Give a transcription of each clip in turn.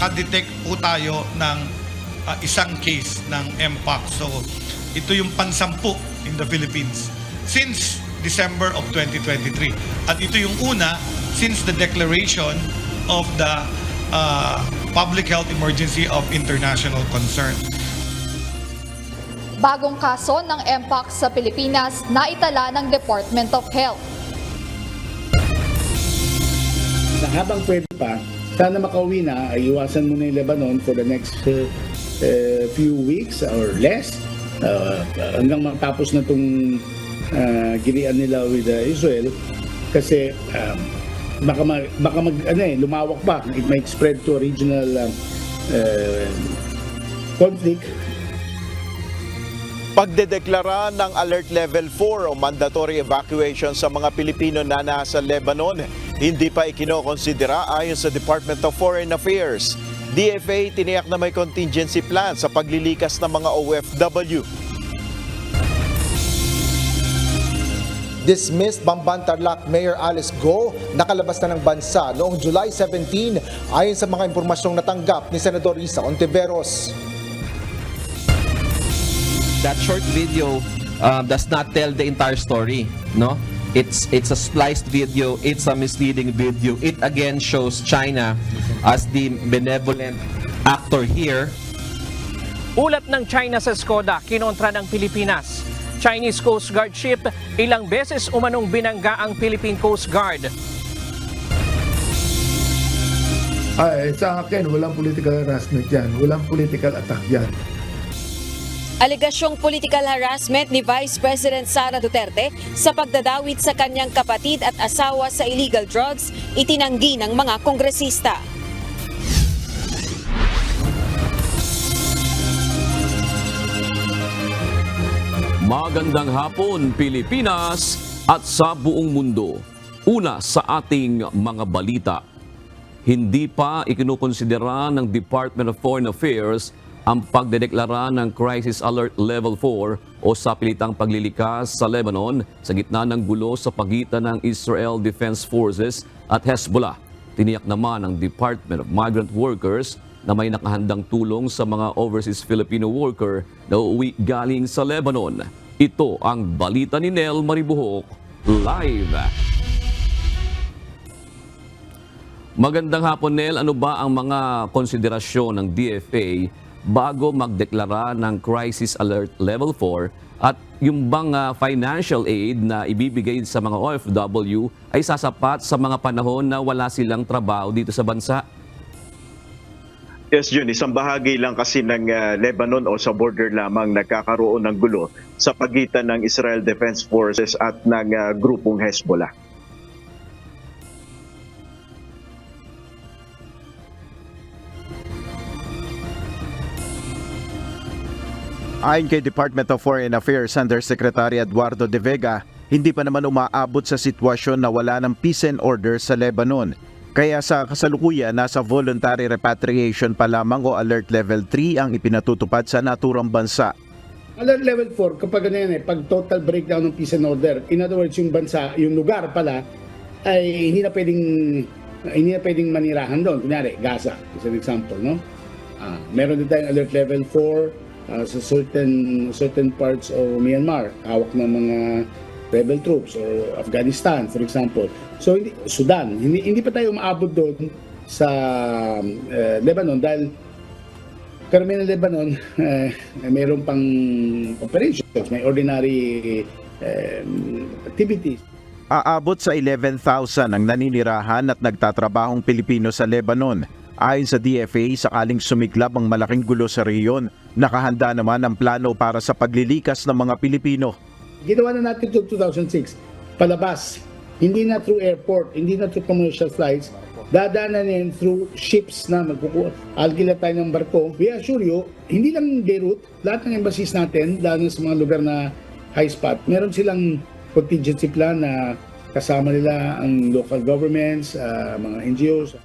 nakadetect po tayo ng isang case ng Mpox. So ito yung pansampu in the Philippines since December of 2023. At ito yung una since the declaration of the public health emergency of international concern. Bagong kaso ng Mpox sa Pilipinas na itala ng Department of Health. Na habang pwede pa, sana makauwi na, ay iwasan muna yung Lebanon for the next few weeks or less hanggang matapos na itong girian nila with Israel kasi baka lumawak pa. It might spread to a regional conflict. Pagdedeklara ng Alert Level 4 o mandatory evacuation sa mga Pilipino na nasa Lebanon, hindi pa ikinokonsidera ayon sa Department of Foreign Affairs. DFA tiniyak na may contingency plan sa paglilikas ng mga OFW. Dismissed Bamban Tarlac Mayor Alice Go nakalabas na ng bansa noong July 17 ayon sa mga impormasyong natanggap ni Senador Risa Ontiveros. That short video does not tell the entire story, no? It's a spliced video, it's a misleading video. It again shows China as the benevolent actor here. Ulat ng China sa Skoda, kinontra ng Pilipinas. Chinese Coast Guard ship, ilang beses umanong binangga ang Philippine Coast Guard. Sa akin, walang political harassment yan. Walang political attack yan. Alegasyong political harassment ni Vice President Sara Duterte sa pagdadawit sa kanyang kapatid at asawa sa illegal drugs, itinanggi ng mga kongresista. Magandang hapon, Pilipinas at sa buong mundo. Una sa ating mga balita. Hindi pa ikinukonsidera ng Department of Foreign Affairs ang pagdedeklara ng Crisis Alert Level 4 o sapilitang paglilikas sa Lebanon sa gitna ng gulo sa pagitan ng Israel Defense Forces at Hezbollah. Tiniyak naman ng Department of Migrant Workers na may nakahandang tulong sa mga overseas Filipino worker na uuwi galing sa Lebanon. Ito ang balita ni Nel Maribuhok, live. Magandang hapon, Nel. Ano ba ang mga konsiderasyon ng DFA bago magdeklara ng Crisis Alert Level 4 at yung bang financial aid na ibibigay sa mga OFW ay sasapat sa mga panahon na wala silang trabaho dito sa bansa? Yes, Jun, isang bahagi lang kasi ng Lebanon o sa border lamang nagkakaroon ng gulo sa pagitan ng Israel Defense Forces at ng grupong Hezbollah. Ayon kay Department of Foreign Affairs Undersecretary Eduardo De Vega, hindi pa naman umaabot sa sitwasyon na wala ng peace and order sa Lebanon. Kaya sa kasalukuyan, nasa voluntary repatriation pa lamang o Alert Level 3 ang ipinatutupad sa naturang bansa. Alert Level 4, kapag pag total breakdown ng peace and order, in other words, yung bansa, yung lugar pala, ay hindi na pwedeng manirahan doon. Kunyari, Gaza, is an example, no? Meron din tayong Alert Level 4, sa certain parts of Myanmar, hawak ng mga rebel troops or Afghanistan, for example. So Sudan, hindi pa tayo umaabot doon sa Lebanon dahil karamihan ng Lebanon mayroon pang operations, may ordinary activities. Aabot sa 11,000 ang naninirahan at nagtatrabahong Pilipino sa Lebanon. Ayon sa DFA, sakaling sumiklab ang malaking gulo sa rehiyon, nakahanda naman ang plano para sa paglilikas ng mga Pilipino. Ginawa na natin ito 2006, palabas, hindi na through airport, hindi na through commercial flights, dadaanan through ships na algila tayo ng barko. We assure you, hindi lang Beirut, lahat ng embassies natin, lalo sa mga lugar na high spot, meron silang contingency plan na kasama nila ang local governments, mga NGOs.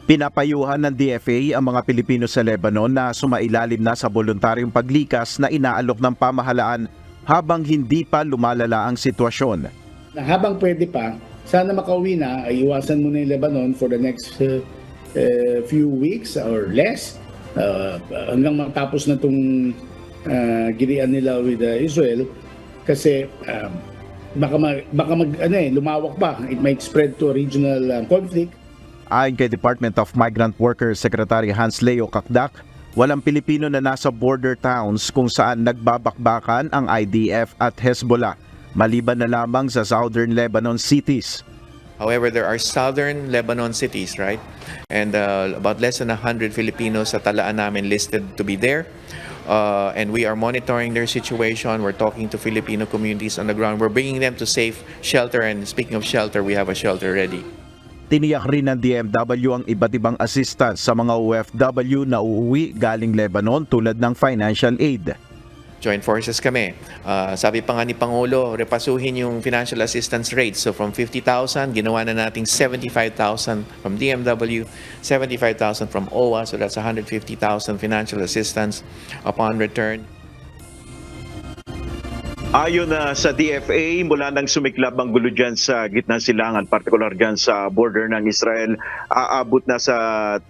Pinapayuhan ng DFA ang mga Pilipino sa Lebanon na sumailalim na sa voluntaryong paglikas na inaalok ng pamahalaan habang hindi pa lumalala ang sitwasyon. Na habang pwede pa, sana makauwi na, ay iwasan muna yung Lebanon for the next few weeks or less hanggang matapos na itong gilian nila with Israel kasi lumawak pa. It might spread to a regional conflict. Ayon kay Department of Migrant Workers Secretary Hans Leo Kakdak, walang Pilipino na nasa border towns kung saan nagbabakbakan ang IDF at Hezbollah, maliban na lamang sa southern Lebanon cities. However, there are southern Lebanon cities, right? And about less than 100 Filipinos sa talaan namin listed to be there. And we are monitoring their situation. We're talking to Filipino communities on the ground. We're bringing them to safe shelter. And speaking of shelter, we have a shelter ready. Tiniyak rin ng DMW ang iba't ibang assistance sa mga OFW na uuwi galing Lebanon tulad ng financial aid. Joint forces kami. Sabi pa nga ni Pangulo, repasuhin yung financial assistance rates. So from 50,000, ginawa na nating 75,000 from DMW, 75,000 from OWA. So that's 150,000 financial assistance upon return. Ayon sa DFA, mula nang sumiklab ang gulo dyan sa gitna silangan, particular dyan sa border ng Israel, aabot na sa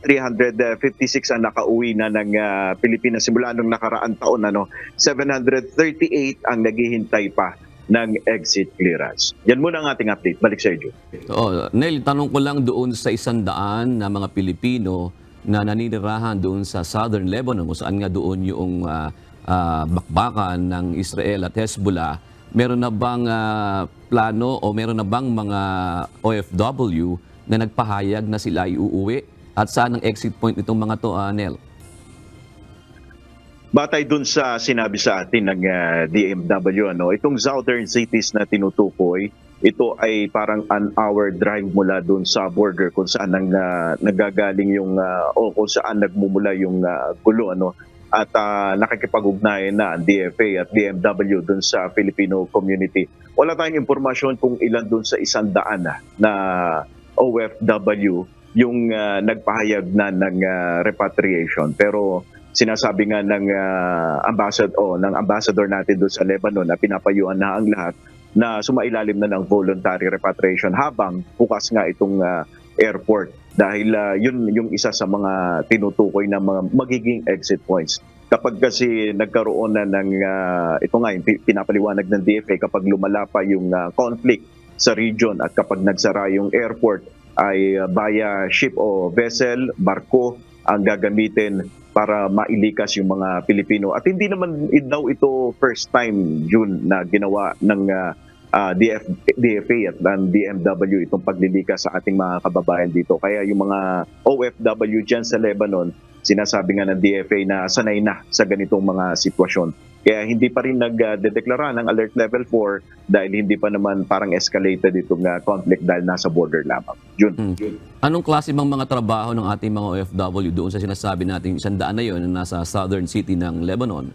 356 ang nakauwi na ng Pilipinas simula nung nakaraan taon. 738 ang naghihintay pa ng exit clearance. Yan muna ang ating update. Balik sa iyo. Nel, tanong ko lang doon sa 100 na mga Pilipino na naninirahan doon sa Southern Lebanon, kung saan nga doon yung bakbakan ng Israel at Hezbollah, meron na bang plano o meron na bang mga OFW na nagpahayag na sila ay uuwi? At saan ang exit point nitong mga to, Nel? Batay dun sa sinabi sa atin ng DMW, itong southern cities na tinutukoy, ito ay parang an hour drive mula dun sa border kung saan nagagaling yung o kung saan nagmumula yung gulo, at nakikipag-ugnayan na ang DFA at DMW dun sa Filipino community. Wala tayong impormasyon kung ilan dun sa 100 na OFW yung nagpahayag na ng repatriation. Pero sinasabi nga ng ambassador natin dun sa Lebanon na pinapayuhan na ang lahat na sumailalim na ng voluntary repatriation habang bukas nga itong airport. Dahil yun yung isa sa mga tinutukoy na mga magiging exit points. Kapag kasi nagkaroon na ng, ito nga yung pinapaliwanag ng DFA, kapag lumala pa yung conflict sa region at kapag nagsara yung airport, ay via ship o vessel, barko ang gagamitin para mailikas yung mga Pilipino. At hindi naman daw ito first time, June, na ginawa ng DFA at ng DMW itong paglilikas sa ating mga kababayan dito. Kaya yung mga OFW dyan sa Lebanon, sinasabi nga ng DFA na sanay na sa ganitong mga sitwasyon. Kaya hindi pa rin nagdedeklara ng Alert Level 4 dahil hindi pa naman parang escalated itong conflict dahil nasa border lamang. June. Anong klase bang mga trabaho ng ating mga OFW doon sa sinasabi natin 100 na yun na nasa southern city ng Lebanon?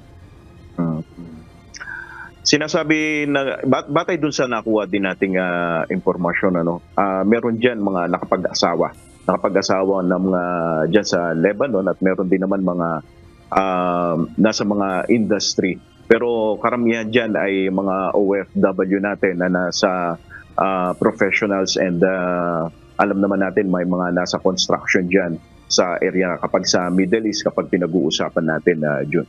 Sinasabi na batay dun sa nakuha din nating impormasyon, meron diyan mga nakapag-asawa na mga diyan sa Lebanon at meron din naman mga nasa mga industry. Pero karamihan diyan ay mga OFW natin na nasa professionals and alam naman natin may mga nasa construction diyan sa area kapag sa Middle East kapag pinag-uusapan natin June.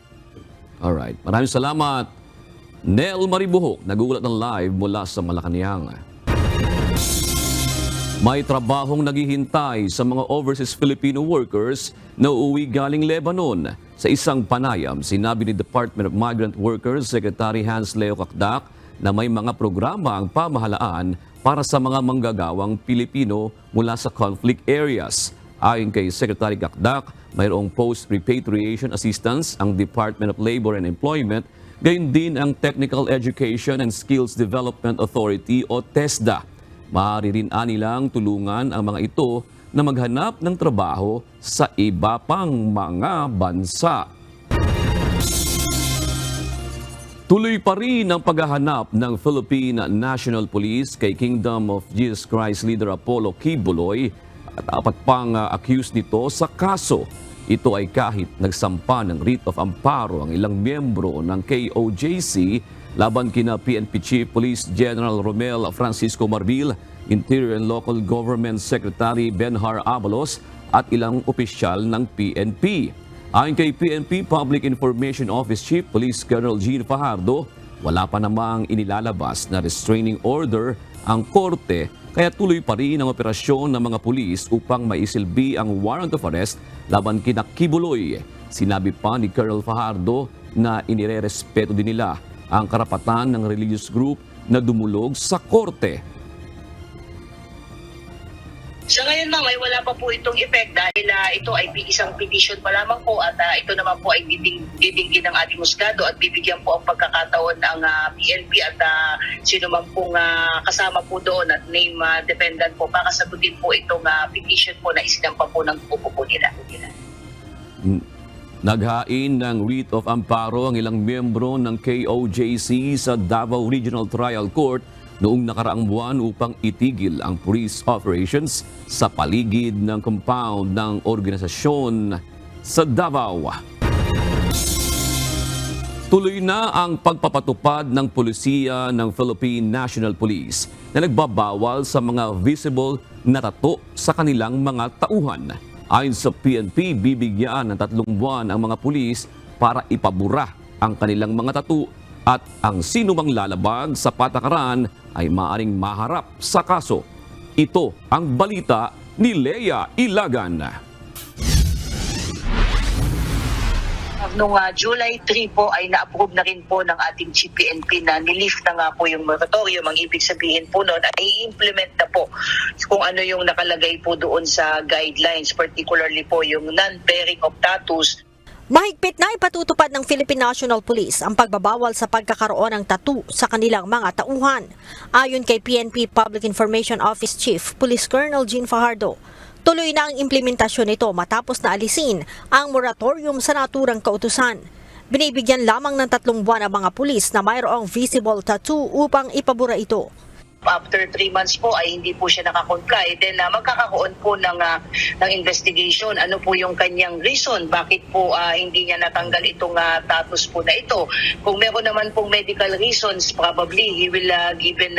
Alright. Maraming salamat. Nel Maribuhok, nagulat ng live mula sa Malacanang. May trabahong naghihintay sa mga overseas Filipino workers na uuwi galing Lebanon. Sa isang panayam, sinabi ni Department of Migrant Workers Secretary Hans Leo Kakdak na may mga programa ang pamahalaan para sa mga manggagawang Pilipino mula sa conflict areas. Ayon kay Secretary Kakdak, mayroong post-repatriation assistance ang Department of Labor and Employment. Gayon din ang Technical Education and Skills Development Authority o TESDA. Maaari rin nilang tulungan ang mga ito na maghanap ng trabaho sa iba pang mga bansa. Tuloy pa rin ang paghahanap ng Philippine National Police kay Kingdom of Jesus Christ leader Apollo Kibuloy at apat pang accused nito sa kaso. Ito ay kahit nagsampa ng writ of amparo ang ilang miyembro ng KOJC laban kina PNP Chief Police General Romel Francisco Marbil, Interior and Local Government Secretary Benhar Abalos at ilang opisyal ng PNP. Ayon kay PNP Public Information Office Chief Police Colonel Gene Fajardo, wala pa namang inilalabas na restraining order ang korte kaya tuloy pa rin ang operasyon ng mga pulis upang maisilbi ang warrant of arrest laban kina Kibuloy. Sinabi pa ni Colonel Fajardo na inirerespeto din nila ang karapatan ng religious group na dumulog sa korte. Sa ngayon ma'am ay wala pa po itong effect dahil ito ay isang petition pa lamang po at ito naman po ay didinggin ng ating husgado at bibigyan po ang pagkakataon ng PNP at sino man pong kasama po doon at name dependent po para sagutin po itong petition po na isinampa po ng grupo po nila. Naghain ng writ of amparo ang ilang miyembro ng KOJC sa Davao Regional Trial Court noong nakaraang buwan upang itigil ang police operations sa paligid ng compound ng organisasyon sa Davao. Tuloy na ang pagpapatupad ng pulisiya ng Philippine National Police na nagbabawal sa mga visible na tato sa kanilang mga tauhan. Ayon sa PNP, bibigyan ng 3 buwan ang mga pulis para ipabura ang kanilang mga tattoo at ang sinumang lalabag sa patakaran ay maaaring maharap sa kaso. Ito ang balita ni Lea Ilagan. Noong July 3 po ay na-approve na rin po ng ating Chief PNP na nilift na nga po yung moratorium. Ang ibig sabihin po noon ay i-implement na po kung ano yung nakalagay po doon sa guidelines, particularly po yung non-bearing of tattoos. Mahigpit na ipatutupad ng Philippine National Police ang pagbabawal sa pagkakaroon ng tattoo sa kanilang mga tauhan. Ayon kay PNP Public Information Office Chief Police Colonel Gene Fajardo, tuloy na ang implementasyon nito matapos na alisin ang moratorium sa naturang kautusan. Binibigyan lamang ng 3 buwan ang mga pulis na mayroong visible tattoo upang ipabura ito. After 3 months po ay hindi po siya nakakomply, then magkakaroon po ng investigation. Ano po yung kanyang reason? Bakit po hindi niya natanggal itong tattoos po na ito? Kung meron naman pong medical reasons, probably he will given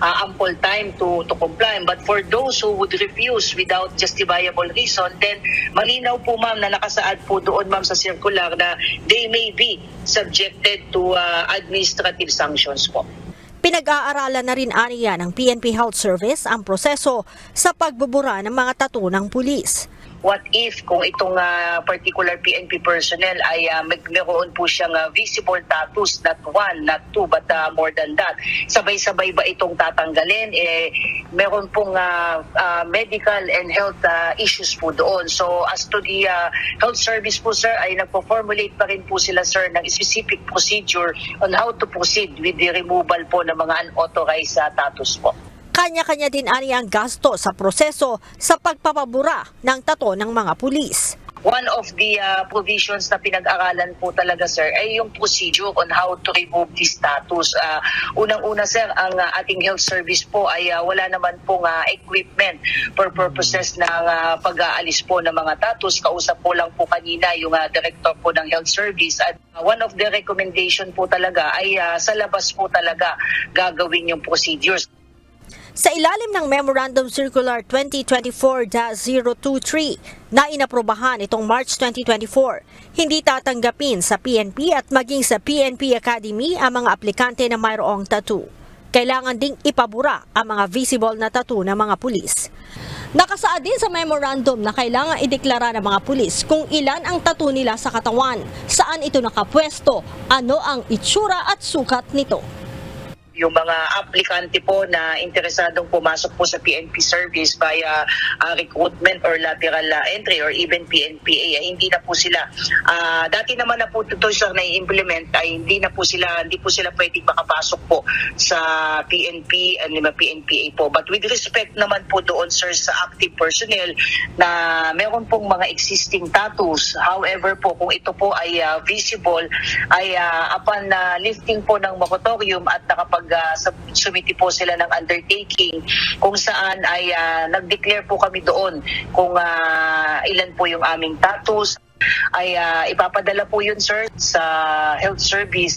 ample time to comply. But for those who would refuse without justifiable reason, then malinaw po ma'am na nakasaad po doon ma'am sa circular na they may be subjected to administrative sanctions po. Pinag-aaralan na rin aniya ng PNP Health Service ang proseso sa pagbubura ng mga tattoo ng pulis. What if kung itong particular PNP personnel ay mayroon po siyang visible tattoos, not 1, not 2, but more than that. Sabay-sabay ba itong tatanggalin? Meron pong medical and health issues po doon. So as to the health service po sir, ay nagpo-formulate pa rin po sila sir ng specific procedure on how to proceed with the removal po ng mga unauthorized tattoos po. Kanya-kanya din ani ang gasto sa proseso sa pagpapabura ng tato ng mga pulis. One of the provisions na pinag-aralan po talaga sir ay yung procedure on how to remove these tattoos. Unang-una sir, ang ating health service po ay wala naman pong equipment for purposes ng pag-aalis po ng mga tattoos. Kausap po lang po kanina yung director po ng health service at one of the recommendation po talaga ay sa labas po talaga gagawin yung procedures. Sa ilalim ng Memorandum Circular 2024-023 na inaprobahan itong March 2024, hindi tatanggapin sa PNP at maging sa PNP Academy ang mga aplikante na mayroong tattoo. Kailangan ding ipabura ang mga visible na tattoo ng mga pulis. Nakasaad din sa memorandum na kailangan ideklara ng mga pulis kung ilan ang tattoo nila sa katawan, saan ito nakapwesto, ano ang itsura at sukat nito. Yung mga aplikante po na interesadong pumasok po sa PNP service via recruitment or lateral entry or even PNPA, hindi na po sila dati naman na po ito sa na-implement ay hindi po sila pwedeng makapasok po sa PNP and PNPA po. But with respect naman po doon sir sa active personnel na meron pong mga existing tattoos, however po kung ito po ay visible ay upon lifting po ng moratorium at sumiti po sila ng undertaking kung saan ay nag-declare po kami doon kung ilan po yung aming tattoos ay ipapadala po yun sir sa health service.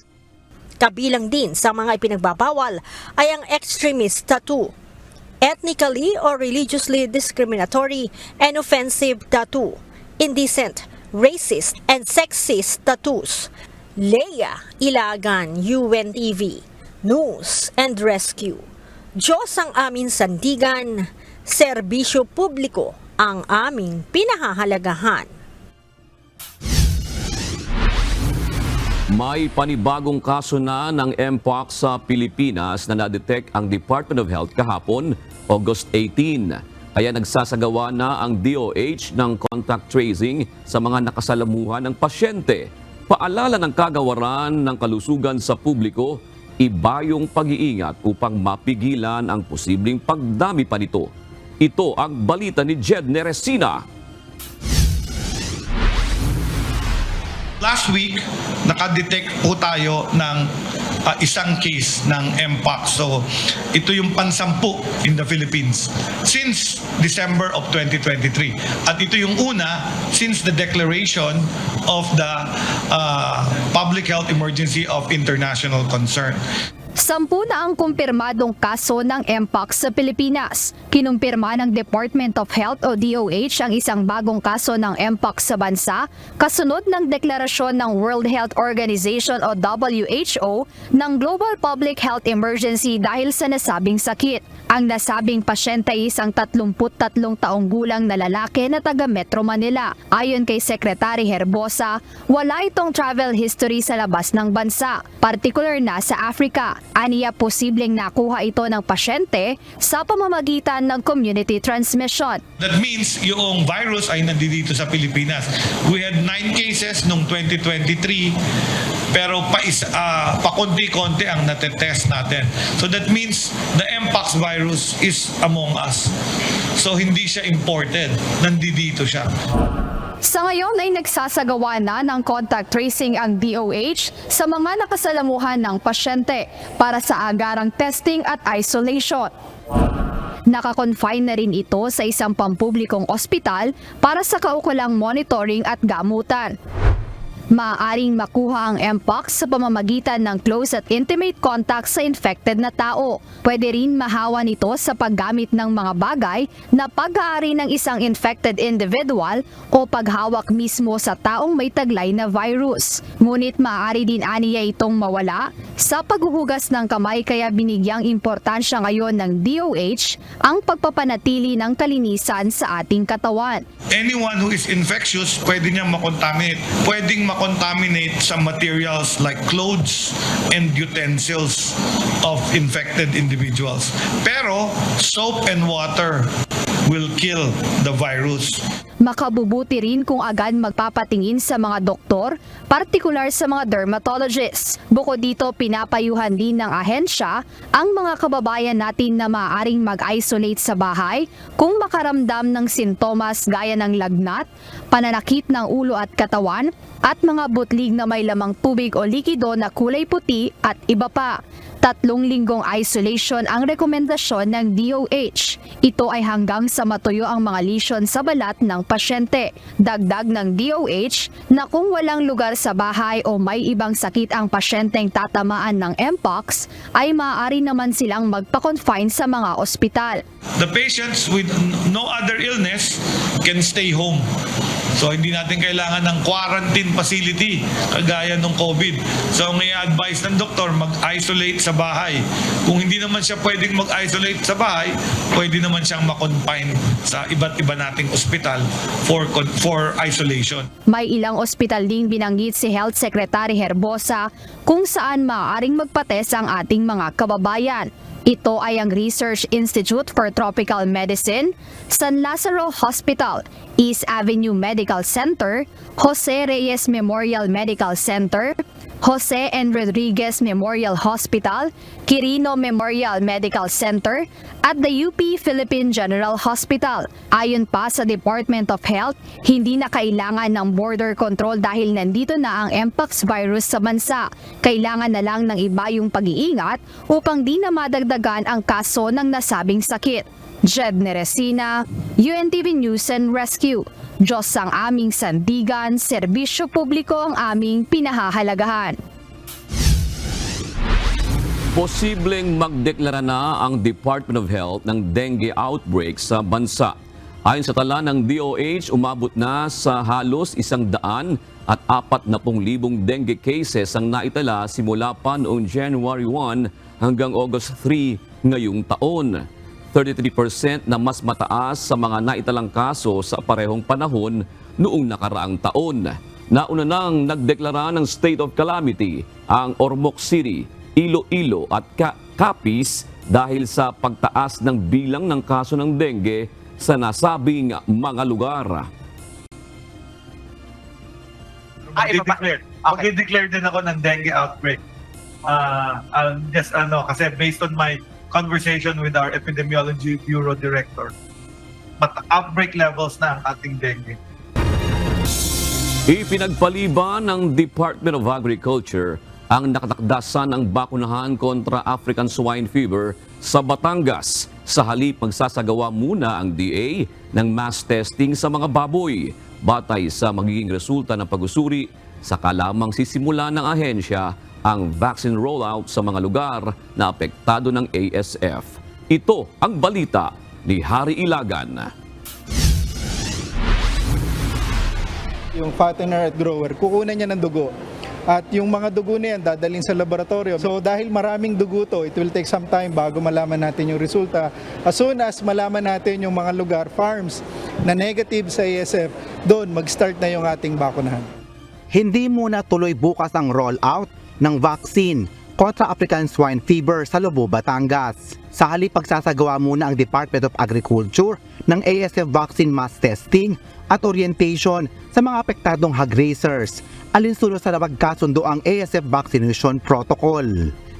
Kabilang din sa mga ipinagbabawal ay ang extremist tattoo. ethnically or religiously discriminatory and offensive tattoo, indecent, racist, and sexist tattoos. Leia Ilagan, UNTV, News and Rescue. Diyos ang aming sandigan, serbisyo publiko ang aming pinahahalagahan. May panibagong kaso na ng Mpox sa Pilipinas na na-detect ang Department of Health kahapon, August 18. Kaya nagsasagawa na ang DOH ng contact tracing sa mga nakasalamuhan ng pasyente. Paalala ng kagawaran ng kalusugan sa publiko, iba yung pag-iingat upang mapigilan ang posibleng pagdami pa nito. Ito ang balita ni Jed Neresina. Last week, nakadetect po tayo ng isang case ng Mpox. So, ito yung pansampu in the Philippines since December of 2023. At ito yung una since the declaration of the Public Health Emergency of International Concern. 10 na ang kumpirmadong kaso ng Mpox sa Pilipinas. Kinumpirma ng Department of Health o DOH ang isang bagong kaso ng Mpox sa bansa kasunod ng deklarasyon ng World Health Organization o WHO ng Global Public Health Emergency dahil sa nasabing sakit. Ang nasabing pasyente ay isang 33 taong gulang na lalaki na taga Metro Manila. Ayon kay Secretary Herbosa, wala itong travel history sa labas ng bansa, particular na sa Africa. Aniya posibleng nakuha ito ng pasyente sa pamamagitan ng community transmission. That means yung virus ay nandito sa Pilipinas. We had 9 cases noong 2023 pero pakunti-konti ang natetest natin. So that means the Mpox virus is among us. So hindi siya imported, nandito siya. Sa ngayon ay nagsasagawa na ng contact tracing ang DOH sa mga nakasalamuhan ng pasyente para sa agarang testing at isolation. Nakakonfine na rin ito sa isang pampublikong ospital para sa kaukulang monitoring at gamutan. Maaaring makuha ang Mpox sa pamamagitan ng close at intimate contact sa infected na tao. Pwede rin mahawa nito sa paggamit ng mga bagay na pag-aari ng isang infected individual o paghawak mismo sa taong may taglay na virus. Ngunit maaari din aniya itong mawala sa paghuhugas ng kamay kaya binigyang importansya ngayon ng DOH ang pagpapanatili ng kalinisan sa ating katawan. Anyone who is infectious, pwede niyang makontaminate. Pwedeng makontaminate sa materials like clothes and utensils of infected individuals. Pero soap and water will kill the virus. Makabubuti rin kung agad magpapatingin sa mga doktor, partikular sa mga dermatologists. Bukod dito, pinapayuhan din ng ahensya ang mga kababayan natin na maaaring mag-isolate sa bahay kung makaramdam ng sintomas gaya ng lagnat, pananakit ng ulo at katawan, at mga butlig na may lamang tubig o likido na kulay puti at iba pa. 3 linggong isolation ang rekomendasyon ng DOH. Ito ay hanggang sa matuyo ang mga lesion sa balat ng pasyente. Dagdag ng DOH na kung walang lugar sa bahay o may ibang sakit ang pasyenteng tatamaan ng Mpox, ay maaari naman silang magpa-confine sa mga ospital. The patients with no other illness can stay home. So hindi natin kailangan ng quarantine facility kagaya ng COVID. So ang i-advise ng doktor, mag-isolate sa bahay. Kung hindi naman siya pwedeng mag-isolate sa bahay, pwede naman siyang ma-confine sa iba't iba nating ospital for isolation. May ilang ospital ding binanggit si Health Secretary Herbosa kung saan maaaring magpates ang ating mga kababayan. Ito ay ang Research Institute for Tropical Medicine, San Lazaro Hospital, East Avenue Medical Center, Jose Reyes Memorial Medical Center, Jose N. Rodriguez Memorial Hospital, Quirino Memorial Medical Center, at the UP Philippine General Hospital. Ayon pa sa Department of Health, hindi na kailangan ng border control dahil nandito na ang Mpox virus sa bansa. Kailangan na lang ng iba yung pag-iingat upang di na madagdagan ang kaso ng nasabing sakit. Jed Neresina, UNTV News and Rescue. Diyos ang aming sandigan, serbisyo publiko ang aming pinahahalagahan. Posibleng magdeklara na ang Department of Health ng dengue outbreak sa bansa. Ayon sa tala ng DOH, umabot na sa halos 140,000 dengue cases ang naitala simula pa noong January 1 hanggang August 3 ngayong taon. 33% na mas mataas sa mga naitalang kaso sa parehong panahon noong nakaraang taon. Nauna nang nagdeklara ng state of calamity ang Ormoc City, Iloilo at Capiz dahil sa pagtaas ng bilang ng kaso ng dengue sa nasabing mga lugar. Mag-declare din ako ng dengue outbreak. Kasi based on my conversation with our Epidemiology Bureau Director, outbreak levels na ang ating dengue. Ipinagpaliban ng Department of Agriculture ang nakatakdasan ng bakunahan kontra African Swine Fever sa Batangas. Sa halip, magsasagawa muna ang DA ng mass testing sa mga baboy. Batay sa magiging resulta ng pag-usuri, saka lamang sisimula ng ahensya ang vaccine rollout sa mga lugar na apektado ng ASF. Ito ang balita ni Harry Ilagan. Yung fattener at grower, kukunan niya ng dugo. At yung mga dugo na yan, dadalhin sa laboratorio. So dahil maraming dugo to, it will take some time bago malaman natin yung resulta. As soon as malaman natin yung mga lugar, farms, na negative sa ASF, doon mag-start na yung ating bakunahan. Hindi muna tuloy bukas ang rollout ng vaccine kontra African Swine Fever sa Lobo, Batangas. Sa halip, pagsasagawa muna ang Department of Agriculture ng ASF vaccine mass testing at orientation sa mga apektadong hog raisers, alinsunod sa napagkasundo ang ASF vaccination protocol.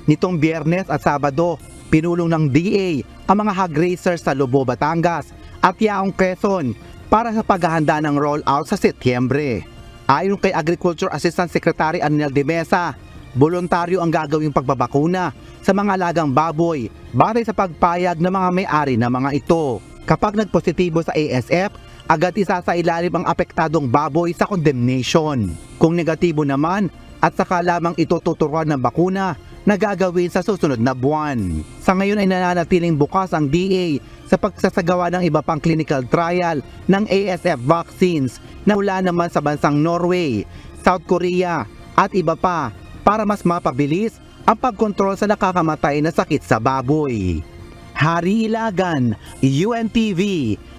Nitong Biyernes at Sabado, pinulong ng DA ang mga hog raisers sa Lobo, Batangas at Yaong, Quezon para sa paghahanda ng rollout sa Setyembre. Ayon kay Agriculture Assistant Secretary Arnel de Mesa, voluntaryo ang gagawing pagbabakuna sa mga alagang baboy batay sa pagpayag ng mga may-ari ng mga ito. Kapag nagpositibo sa ASF, agad isasailalim ang apektadong baboy sa condemnation. Kung negatibo naman, at saka lamang ito tuturuan ng bakuna na gagawin sa susunod na buwan. Sa ngayon ay nananatiling bukas ang DA sa pagsasagawa ng iba pang clinical trial ng ASF vaccines na mula naman sa bansang Norway, South Korea at iba pa para mas mapabilis ang pagkontrol sa nakakamatay na sakit sa baboy. Harry Ilagan, UNTV,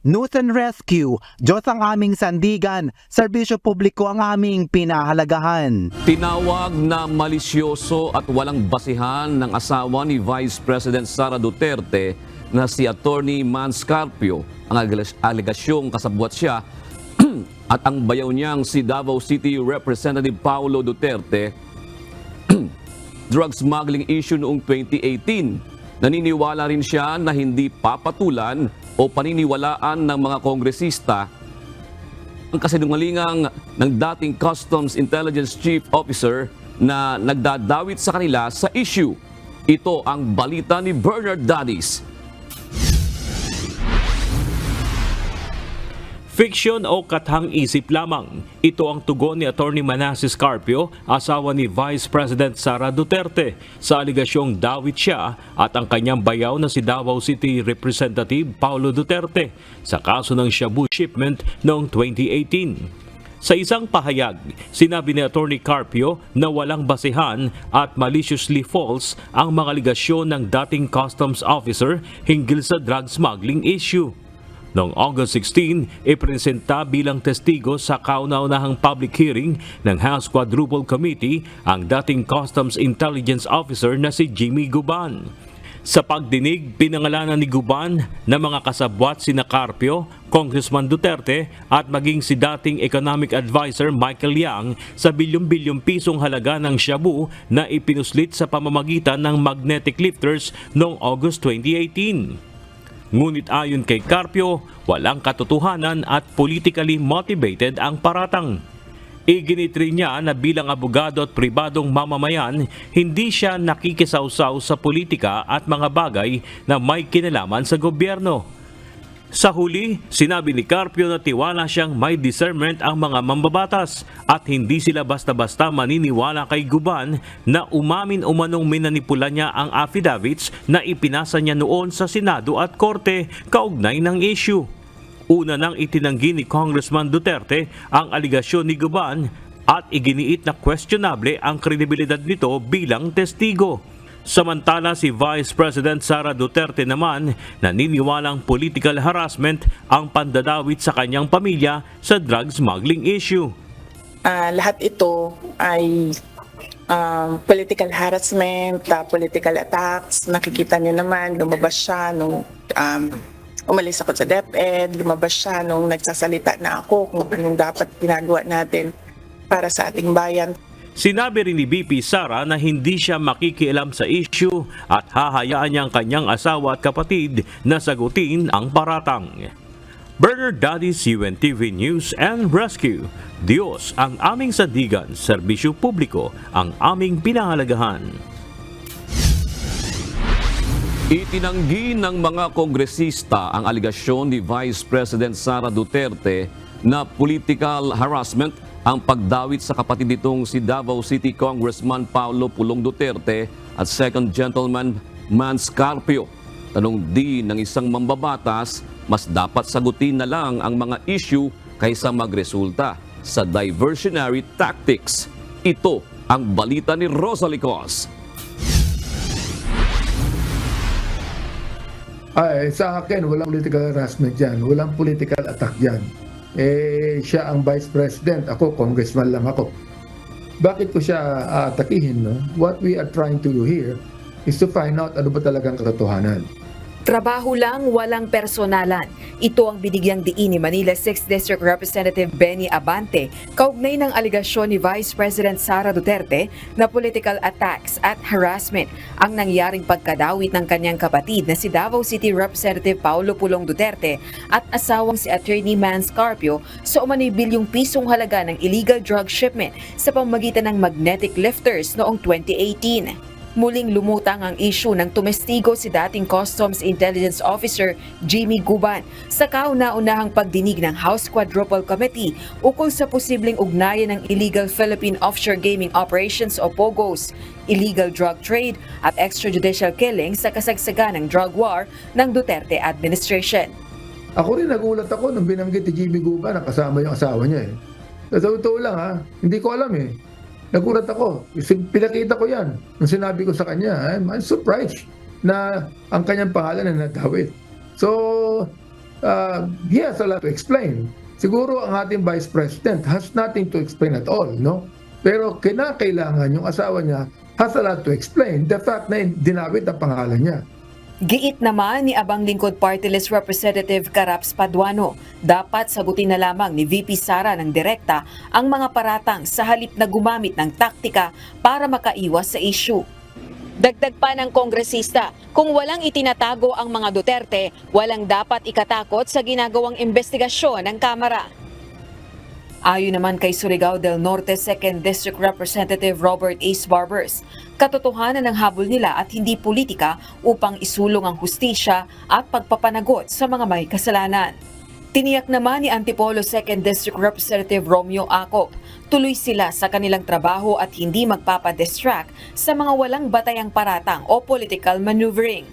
News and Rescue, Diyos ang aming sandigan, serbisyo publiko ang aming pinahalagahan. Tinawag na malisyoso at walang basihan ng asawa ni Vice President Sara Duterte na si Attorney Mans Carpio ang alegasyong kasabwat siya at ang bayaw niyang si Davao City Representative Paulo Duterte drug smuggling issue noong 2018. Naniniwala rin siya na hindi papatulan o paniniwalaan ng mga kongresista ang kasinungalingang ng dating Customs Intelligence Chief Officer na nagdadawit sa kanila sa issue. Ito ang balita ni Bernard Dadis. Fiction o kathang-isip lamang. Ito ang tugon ni Attorney Manasseh Carpio, asawa ni Vice President Sara Duterte, sa aligasyong dawit siya at ang kanyang bayaw na si Davao City Representative Paulo Duterte sa kaso ng shabu shipment noong 2018. Sa isang pahayag, sinabi ni Attorney Carpio na walang basihan at maliciously false ang mga aligasyon ng dating customs officer hinggil sa drug smuggling issue. Noong August 16, ipresenta bilang testigo sa kauna-unahang public hearing ng House Quadruple Committee ang dating Customs Intelligence Officer na si Jimmy Guban. Sa pagdinig, pinangalanan ni Guban na mga kasabwat sina Carpio, Congressman Duterte at maging si dating Economic Advisor Michael Yang sa bilyong-bilyong pisong halaga ng shabu na ipinuslit sa pamamagitan ng magnetic lifters noong August 2018. Ngunit ayon kay Carpio, walang katotohanan at politically motivated ang paratang. Iginit rin niya na bilang abogado at pribadong mamamayan, hindi siya nakikisawsaw sa politika at mga bagay na may kinalaman sa gobyerno. Sa huli, sinabi ni Carpio na tiwala siyang may discernment ang mga mambabatas at hindi sila basta-basta maniniwala kay Guban na umamin umanong minanipula niya ang affidavits na ipinasa niya noon sa Senado at Korte kaugnay ng issue. Una nang itinanggi ni Congressman Duterte ang aligasyon ni Guban at iginiit na questionable ang kredibilidad nito bilang testigo. Samantala si Vice President Sara Duterte naman naniniwalang political harassment ang pandadawit sa kanyang pamilya sa drug smuggling issue. Lahat ito ay political harassment, political attacks. Nakikita niyo naman, lumabas siya nung umalis ako sa DepEd, lumabas siya nung nagsasalita na ako kung anong dapat ginagawa natin para sa ating bayan. Sinabi rin ni VP Sara na hindi siya makikialam sa issue at hahayaan niya ang kanyang asawa at kapatid na sagutin ang paratang. Bernard Dadis, UNTV News and Rescue. Diyos ang aming sandigan, serbisyo publiko ang aming pinahalagahan. Itinanggi ng mga kongresista ang aligasyon ni Vice President Sara Duterte na political harassment ang pagdawit sa kapatid nitong si Davao City Congressman Paulo Pulong Duterte at Second Gentleman Mans Carpio. Tanong din ng isang mambabatas, mas dapat sagutin na lang ang mga issue kaysa magresulta sa diversionary tactics. Ito ang balita ni Rosalie Cos. Sa akin, walang political harassment dyan. Walang political attack dyan. Siya ang Vice President. Ako, Congressman lang ako. Bakit ko siya atakihin? No? What we are trying to do here is to find out ano ba talagang katotohanan. Trabaho lang, walang personalan. Ito ang binigyang diin ni Manila 6th District Representative Benny Abante kaugnay ng aligasyon ni Vice President Sara Duterte na political attacks at harassment ang nangyaring pagkadawit ng kanyang kapatid na si Davao City Representative Paulo Pulong Duterte at asawang si Attorney Mans Carpio sa umano'y bilyong pisong halaga ng illegal drug shipment sa pamamagitan ng magnetic lifters noong 2018. Muling lumutang ang issue ng tumestigo si dating Customs Intelligence Officer Jimmy Guban sa kauna-unahang pagdinig ng House Quadruple Committee ukol sa posibleng ugnayan ng illegal Philippine Offshore Gaming Operations o POGOs, illegal drug trade at extrajudicial killing sa kasagsagan ng drug war ng Duterte administration. Ako rin nagulat ako nung binanggit ni Jimmy Guban na kasama yung asawa niya. Sa totoo lang hindi ko alam Nagulat ako. Pinakita ko yan. Nung sinabi ko sa kanya, I'm surprised na ang kanyang pangalan na natawid. So, he has a lot to explain. Siguro ang ating Vice President has nothing to explain at all, no? Pero kinakailangan yung asawa niya has a lot to explain. The fact na dinawit ang pangalan niya. Giit naman ni Abang Lingkod Party List Representative Caraps Paduano, dapat sagutin na lamang ni VP Sara ng direkta ang mga paratang sa halip na gumamit ng taktika para makaiwas sa issue. Dagdag pa ng kongresista, kung walang itinatago ang mga Duterte, walang dapat ikatakot sa ginagawang investigasyon ng Kamara. Ayon naman kay Surigao del Norte 2nd District Representative Robert Ace Barbers, katotohanan ng habol nila at hindi politika upang isulong ang hustisya at pagpapanagot sa mga may kasalanan. Tiniyak naman ni Antipolo 2nd District Representative Romeo Acop, tuloy sila sa kanilang trabaho at hindi magpapadistract sa mga walang batayang paratang o political maneuvering.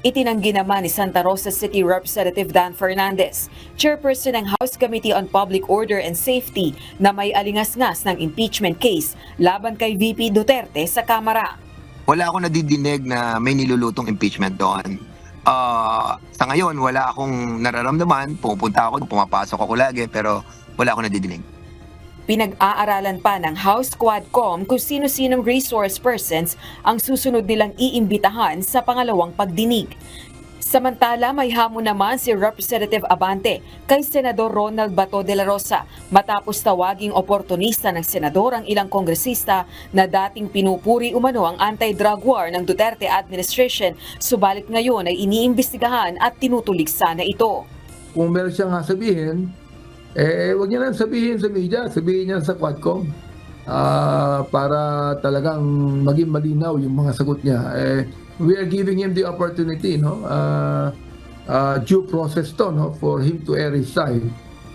Itinanggi naman ni Santa Rosa City Representative Dan Fernandez, chairperson ng House Committee on Public Order and Safety, na may alingas-ngas ng impeachment case laban kay VP Duterte sa Kamara. Wala akong nadidinig na may nilulutong impeachment doon. Sa ngayon, wala akong nararamdaman. Pupunta ako, pumapasok ako lagi, pero wala akong nadidinig. Pinag-aaralan pa ng House Quadcom kung sino-sinong resource persons ang susunod nilang iimbitahan sa pangalawang pagdinig. Samantala, may hamon naman si Representative Abante kay Senador Ronald Bato de la Rosa matapos tawaging oportunista ng senador ang ilang kongresista na dating pinupuri umano ang anti-drug war ng Duterte administration, subalit ngayon ay iniimbestigahan at tinutulig sana ito. Kung meron siyang sabihin, wag niya lang sabihin sa media, sabihin niya sa Quadcom para talagang maging malinaw yung mga sagot niya. We are giving him the opportunity, no? due process to, no, for him to air his side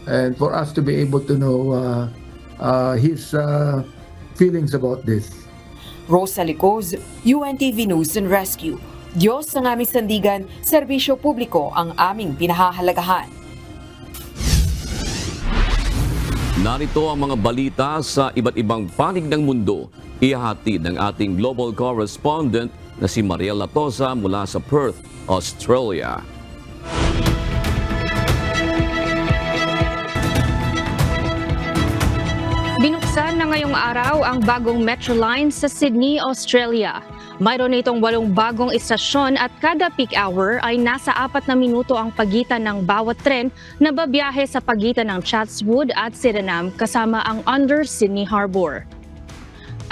and for us to be able to know his feelings about this. Rosa Licoz, UNTV News and Rescue. Diyos ang aming sandigan, serbisyo publiko ang aming pinahahalagahan. Narito ang mga balita sa iba't ibang panig ng mundo. Ihahatid ng ating global correspondent na si Mariel Latosa mula sa Perth, Australia. Binuksan na ngayong araw ang bagong Metro Line sa Sydney, Australia. Mayroon itong 8 bagong istasyon at kada peak hour ay nasa 4 na minuto ang pagitan ng bawat tren na babiyahe sa pagitan ng Chatswood at Sydenham kasama ang Under Sydney Harbour.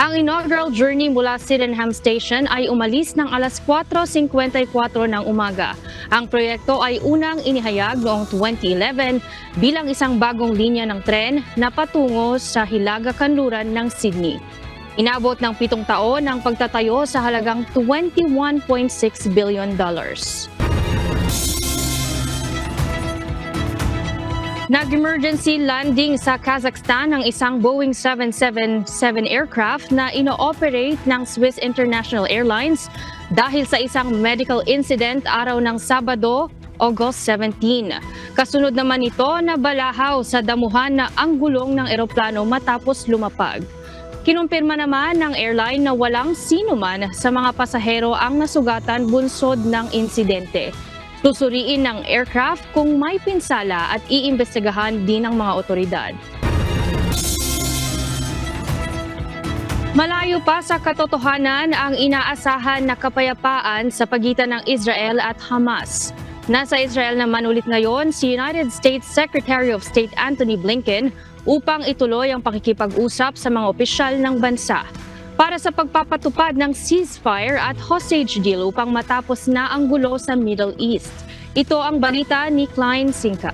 Ang inaugural journey mula Sydenham Station ay umalis ng alas 4:54 ng umaga. Ang proyekto ay unang inihayag noong 2011 bilang isang bagong linya ng tren na patungo sa Hilaga Kanluran ng Sydney. Inabot ng 7 taon ang pagtatayo sa halagang $21.6 billion. Nag-emergency landing sa Kazakhstan ang isang Boeing 777 aircraft na ino-operate ng Swiss International Airlines dahil sa isang medical incident araw ng Sabado, August 17. Kasunod naman ito na balahaw sa damuhan na ang gulong ng eroplano matapos lumapag. Kinumpirma naman ng airline na walang sinuman sa mga pasahero ang nasugatan bunsod ng insidente. Susuriin ng aircraft kung may pinsala at iimbestigahan din ng mga otoridad. Malayo pa sa katotohanan ang inaasahan na kapayapaan sa pagitan ng Israel at Hamas. Nasa Israel naman ulit ngayon si United States Secretary of State Antony Blinken upang ituloy ang pakikipag-usap sa mga opisyal ng bansa para sa pagpapatupad ng ceasefire at hostage deal upang matapos na ang gulo sa Middle East. Ito ang balita ni Klein Sinka.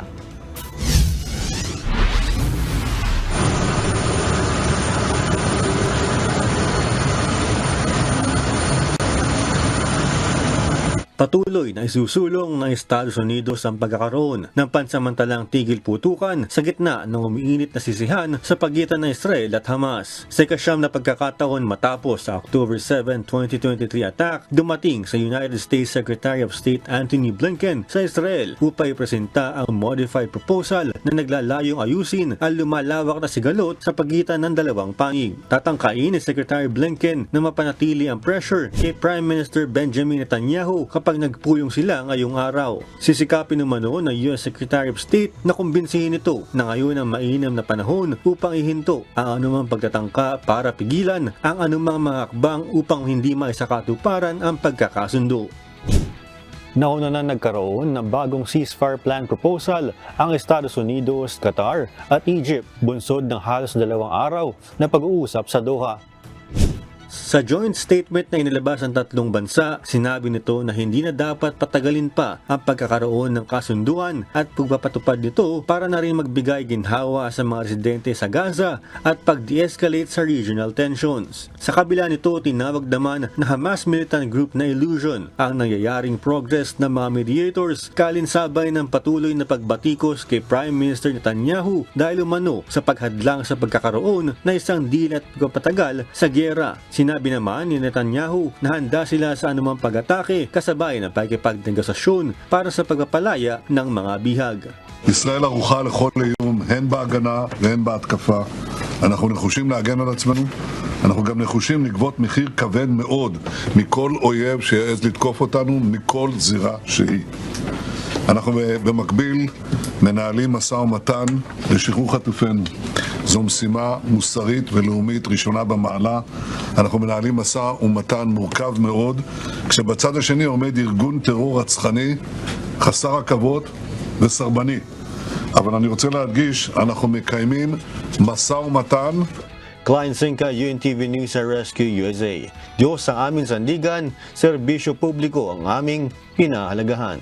Patuloy na isusulong ng Estados Unidos ang pagkakaroon ng pansamantalang tigil putukan sa gitna ng umiinit na sisihan sa pagitan ng Israel at Hamas. Sa ikasyam na pagkakataon matapos sa October 7, 2023 attack, dumating sa United States Secretary of State Antony Blinken sa Israel upang ipresenta ang modified proposal na naglalayong ayusin ang lumalawak na sigalot sa pagitan ng dalawang panig. Tatangkain ni Secretary Blinken na mapanatili ang pressure kay Prime Minister Benjamin Netanyahu kapag nagpuyong sila ngayong araw. Sisikapin naman ng US Secretary of State na kumbinsihin ito na ngayon ang mainam na panahon upang ihinto ang anumang pagtatangka para pigilan ang anumang mga akbang upang hindi maisakatuparan ang pagkakasundo. Nauna na nagkaroon ng bagong ceasefire plan proposal ang Estados Unidos, Qatar at Egypt bunsod ng halos 2 araw na pag-uusap sa Doha. Sa joint statement na inilabas ng tatlong bansa, sinabi nito na hindi na dapat patagalin pa ang pagkakaroon ng kasunduan at pagpapatupad nito para na rin magbigay ginhawa sa mga residente sa Gaza at pag-de-escalate sa regional tensions. Sa kabila nito, tinawag naman na Hamas militant group na illusion ang nangyayaring progress ng mga mediators kalinsabay ng patuloy na pagbatikos kay Prime Minister Netanyahu dahil umano sa paghadlang sa pagkakaroon na isang deal at pagpapatagal sa gyera. Sinabi naman ni Netanyahu na handa sila sa anumang pag-atake kasabay ng pagkipagnegosasyon para sa pagpapalaya ng mga bihag. ישראל ערוכה לכל איום, הן בהגנה והן בהתקפה. אנחנו נחושים להגן על עצמנו, אנחנו גם נחושים לגבות מחיר כבד מאוד מכל אויב שיעז לתקוף אותנו מכל זירה שהיא. אנחנו במקביל מנהלים משא ומתן לשחרור חטופינו. זו משימה מוסרית ולאומית ראשונה במעלה. אנחנו מנהלים משא ומתן מורכב מאוד, כשבצד השני עומד ארגון טרור רצחני, חסר עכבות וסרבני. אבל אני רוצה להדגיש, אנחנו מקיימים משא ומתן. Klein Sinka, UNTV News and Rescue, USA. Diyos ang aming sandigan, serbisyo publiko ang aming pinahalagahan.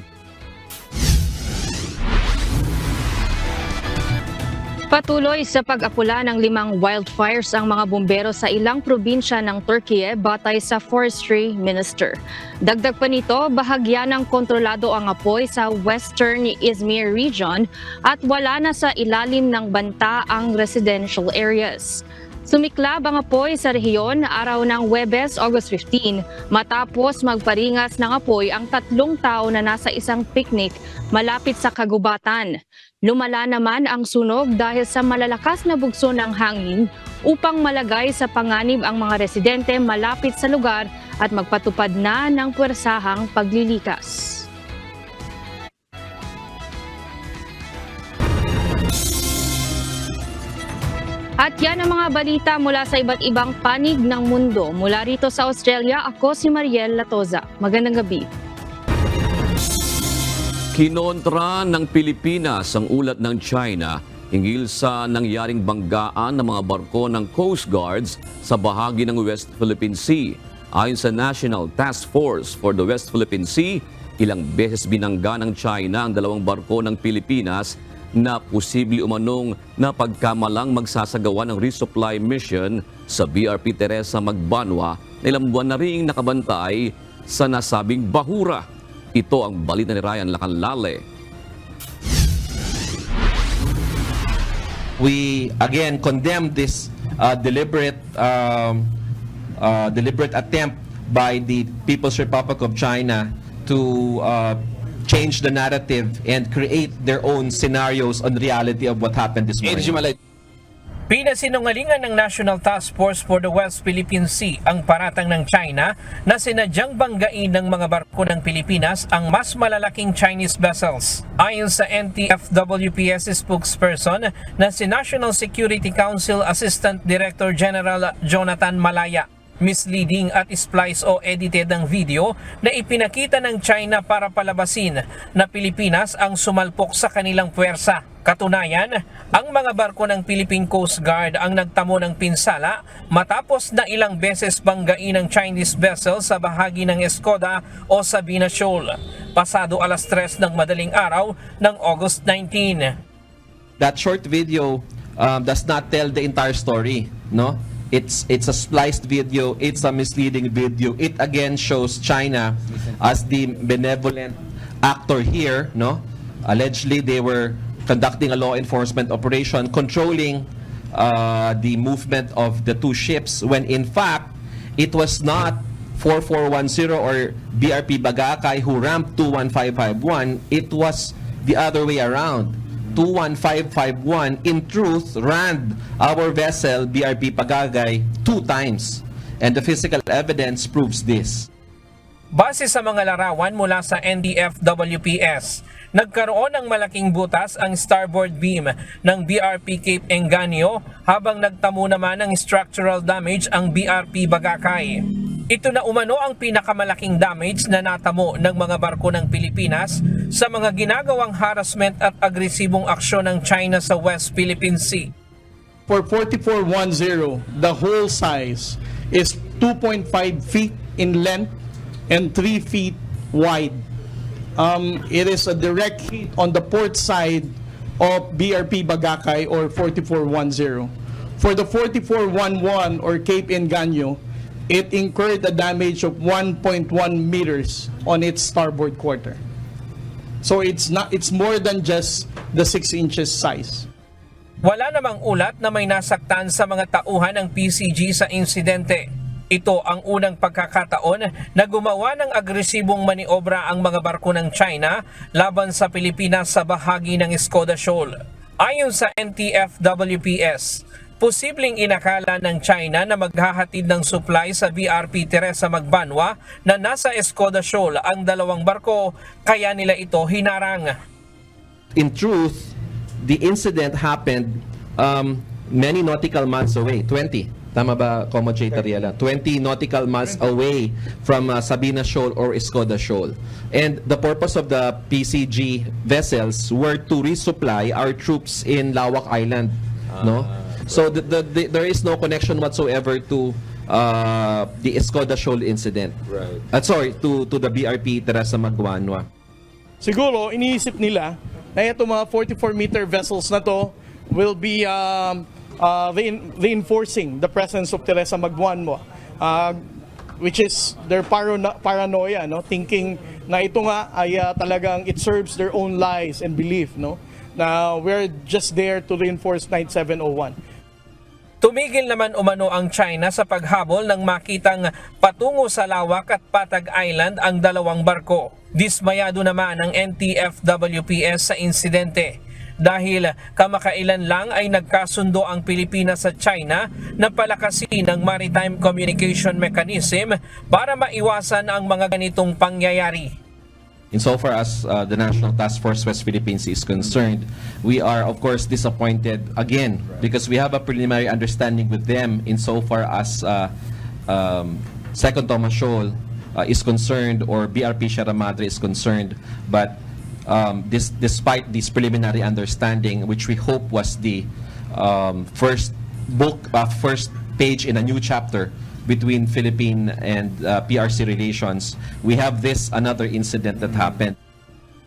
Patuloy sa pag-apula ng 5 wildfires ang mga bumbero sa ilang probinsya ng Turkey batay sa Forestry Minister. Dagdag pa nito, bahagya ng kontrolado ang apoy sa Western Izmir region at wala na sa ilalim ng banta ang residential areas. Sumiklab ang apoy sa rehiyon araw ng Huwebes, August 15, matapos magparingas ng apoy ang 3 tao na nasa isang picnic malapit sa kagubatan. Lumala naman ang sunog dahil sa malalakas na bugso ng hangin upang malagay sa panganib ang mga residente malapit sa lugar at magpatupad na ng puwersahang paglilikas. At yan ang mga balita mula sa iba't ibang panig ng mundo. Mula rito sa Australia, ako si Mariel Latoza. Magandang gabi. Kinontra ng Pilipinas ang ulat ng China hinggil sa nangyaring banggaan ng mga barko ng Coast Guards sa bahagi ng West Philippine Sea. Ayon sa National Task Force for the West Philippine Sea, ilang beses binangga ng China ang 2 barko ng Pilipinas na posible umanong na pagkamalang magsasagawa ng resupply mission sa BRP Teresa Magbanwa na ilang buwan na ring nakabantay sa nasabing bahura. Ito ang balita ni Ryan Lacanlale. We again condemn this deliberate attempt by the People's Republic of China to change the narrative and create their own scenarios on reality of what happened this morning. Pinasinungalingan ng National Task Force for the West Philippine Sea ang paratang ng China na sinadyang banggain ng mga barko ng Pilipinas ang mas malalaking Chinese vessels. Ayon sa NTFWPS spokesperson na si National Security Council Assistant Director General Jonathan Malaya, misleading at splice o edited ang video na ipinakita ng China para palabasin na Pilipinas ang sumalpok sa kanilang puwersa. Katunayan, ang mga barko ng Philippine Coast Guard ang nagtamo ng pinsala matapos na ilang beses banggain ng Chinese vessel sa bahagi ng Escoda o Sabina Shoal, pasado 3:00 ng madaling araw ng August 19. That short video does not tell the entire story, no? It's a spliced video, it's a misleading video. It again shows China as the benevolent actor here, no? Allegedly they were conducting a law enforcement operation controlling the movement of the 2 ships when in fact it was not 4410 or BRP Bagakay who ramped 21551, it was the other way around. 21551 in truth rammed our vessel BRP Pagagay 2 times, and the physical evidence proves this. Base sa mga larawan mula sa NDFWPS, nagkaroon ng malaking butas ang starboard beam ng BRP Cape Enganio habang nagtamo naman ng structural damage ang BRP Bagakay. Ito na umano ang pinakamalaking damage na natamo ng mga barko ng Pilipinas sa mga ginagawang harassment at agresibong aksyon ng China sa West Philippine Sea. For 4410, the whole size is 2.5 feet in length and 3 feet wide. It is a direct hit on the port side of BRP Bagakay or 4410. For the 4411 or Cape Enganio, it incurred a damage of 1.1 meters on its starboard quarter. So it's more than just the 6 inches size. Wala namang ulat na may nasaktan sa mga tauhan ng PCG sa insidente. Ito ang unang pagkakataon na gumawa ng agresibong maniobra ang mga barko ng China laban sa Pilipinas sa bahagi ng Escoda Shoal. Ayon sa NTFWPS, posibleng inakala ng China na maghahatid ng supply sa BRP Teresa Magbanwa na nasa Escoda Shoal ang 2 barko, kaya nila ito hinarang. In truth, the incident happened many nautical miles away, 20. Tama ba, Commodore J. Tariela? 20 nautical miles away from Sabina Shoal or Escoda Shoal. And the purpose of the PCG vessels were to resupply our troops in Lawak Island, no? So there is no connection whatsoever to the Escoda Shoal incident. Right. To the BRP Teresa Magbanwa. Siguro iniisip nila na itong mga 44-meter vessels na to will be reinforcing the presence of Teresa Magbuanmo, which is their paranoia, no? Thinking na ito nga ay talagang it serves their own lies and belief, no? Na we're just there to reinforce 9701. Tumigil naman umano ang China sa paghabol nang makitang patungo sa Lawak at Patag Island ang dalawang barko. Dismayado naman ang NTFWPS sa insidente dahil kamakailan lang ay nagkasundo ang Pilipinas at China na palakasin ang maritime communication mechanism para maiwasan ang mga ganitong pangyayari. Insofar as the National Task Force West Philippines is concerned, we are of course disappointed again because we have a preliminary understanding with them insofar as Second Thomas Shoal is concerned or BRP Sierra Madre is concerned, but despite this preliminary understanding, which we hope was the first page in a new chapter between Philippine and PRC relations, we have another incident that happened.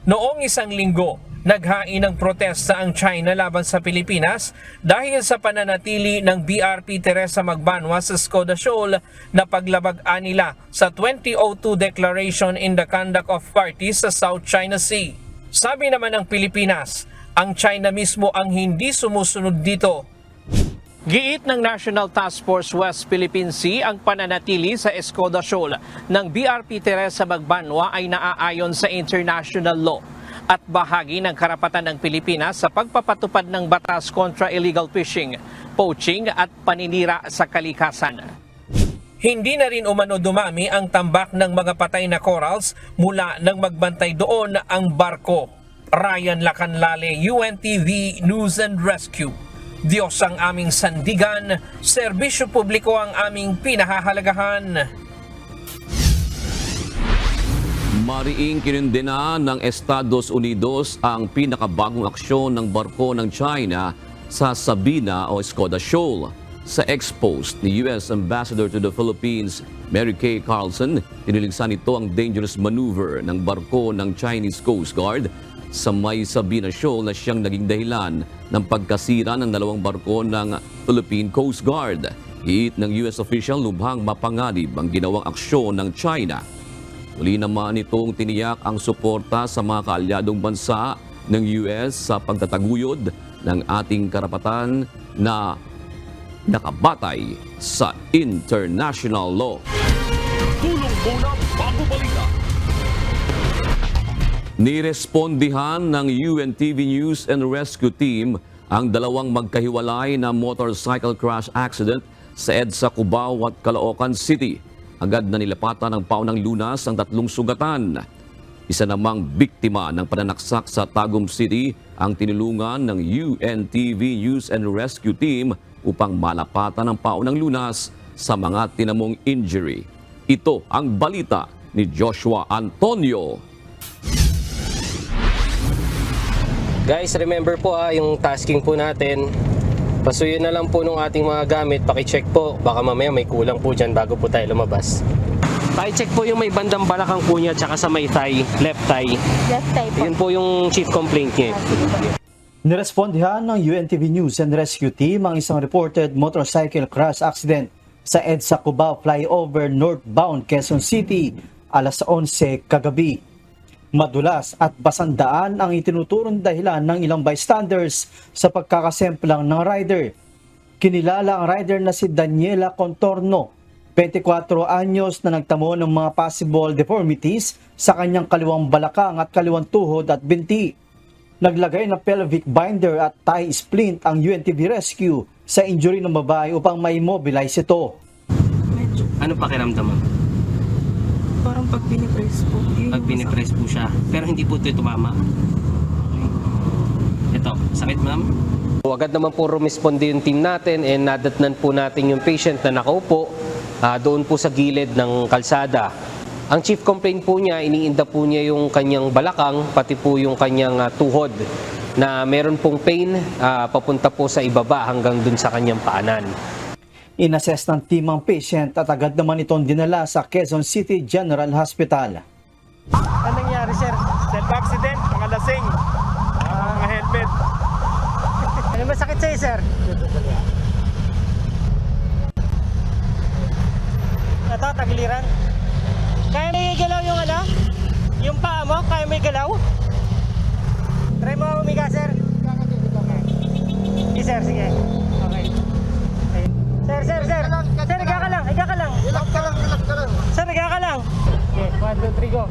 Noong isang linggo, naghain ng protesta ang China laban sa Pilipinas dahil sa pananatili ng BRP Teresa Magbanwa sa Skoda Shoal na paglabag-an nila sa 2002 Declaration in the Conduct of Parties sa South China Sea. Sabi naman ng Pilipinas, ang China mismo ang hindi sumusunod dito. Giit ng National Task Force West Philippine Sea ang pananatili sa Skoda Shoal ng BRP Teresa Magbanwa ay naaayon sa international law at bahagi ng karapatan ng Pilipinas sa pagpapatupad ng batas kontra illegal fishing, poaching at paninira sa kalikasan. Hindi na rin umano dumami ang tambak ng mga patay na corals mula nang magbantay doon ang barko. Ryan Lacanlale, UNTV News and Rescue. Diyos ang aming sandigan, serbisyo publiko ang aming pinahahalagahan. Mariing kinundena ng Estados Unidos ang pinakabagong aksyon ng barko ng China sa Sabina o Skoda Shoal. Sa ex-post ni U.S. Ambassador to the Philippines, Mary Kay Carlson, tiniligsan ito ang dangerous maneuver ng barko ng Chinese Coast Guard sa may Sabina Shoal na siyang naging dahilan ng pagkasira ng dalawang barko ng Philippine Coast Guard. Hiit ng US official, lubhang mapanganib ang ginawang aksyon ng China. Muli naman itong tiniyak ang suporta sa mga kaalyadong bansa ng US sa pagtataguyod ng ating karapatan na nakabatay sa international law. Tulong muna bago balita. Nirespondihan ng UNTV News and Rescue Team ang dalawang magkahiwalay na motorcycle crash accident sa EDSA Cubao at Caloocan City. Agad na nilapatan ng paunang lunas ang 3 sugatan. Isa namang biktima ng pananaksak sa Tagum City ang tinulungan ng UNTV News and Rescue Team upang malapatan ng paunang lunas sa mga tinamong injury. Ito ang balita ni Joshua Antonio. Guys, remember po yung tasking po natin. Pasuyin na lang po nung ating mga gamit. Paki-check po. Baka mamaya may kulang po dyan bago po tayo lumabas. Paki-check po yung may bandang balakang po niya tsaka sa may thigh, left thigh. Left thigh po. Yun po yung chief complaint niya. Nirespondihan ng UNTV News and Rescue Team ang isang reported motorcycle crash accident sa EDSA Cubao flyover northbound Quezon City alas 11 kagabi. Madulas at basandaan ang itinuturong dahilan ng ilang bystanders sa pagkakasemplang ng rider. Kinilala ang rider na si Daniela Contorno, 24 anyos na nagtamo ng mga possible deformities sa kanyang kaliwang balakang at kaliwang tuhod at binti. Naglagay ng pelvic binder at thigh splint ang UNTV Rescue sa injury ng babae upang ma-immobilize ito. Ano pakiramdam mo? Parang pag pinipress po. Pag pinipress po siya. Pero hindi po ito tumama. Ito, sakit ma'am? Agad naman po rumisponde yung team natin and nadatnan po natin yung patient na nakaupo doon po sa gilid ng kalsada. Ang chief complaint po niya, iniinda po niya yung kanyang balakang, pati po yung kanyang tuhod na meron pong pain papunta po sa ibaba hanggang dun sa kanyang paanan. Inassess ng team ang patient at agad naman itong dinala sa Quezon City General Hospital. Ano nangyari, sir? Self-accident, mga lasing, mga helmet. Ano masakit Sige, sir. Ito, tagiliran. Kaya may galaw yung ano? Yung paa mo, kaya may galaw? Try mo umiga, sir. Sige, sir, sige. Okay. Sir. Sir, higa ka lang. Relax ka lang. Sir, higa ka lang. Okay, 1, 2, 3, go.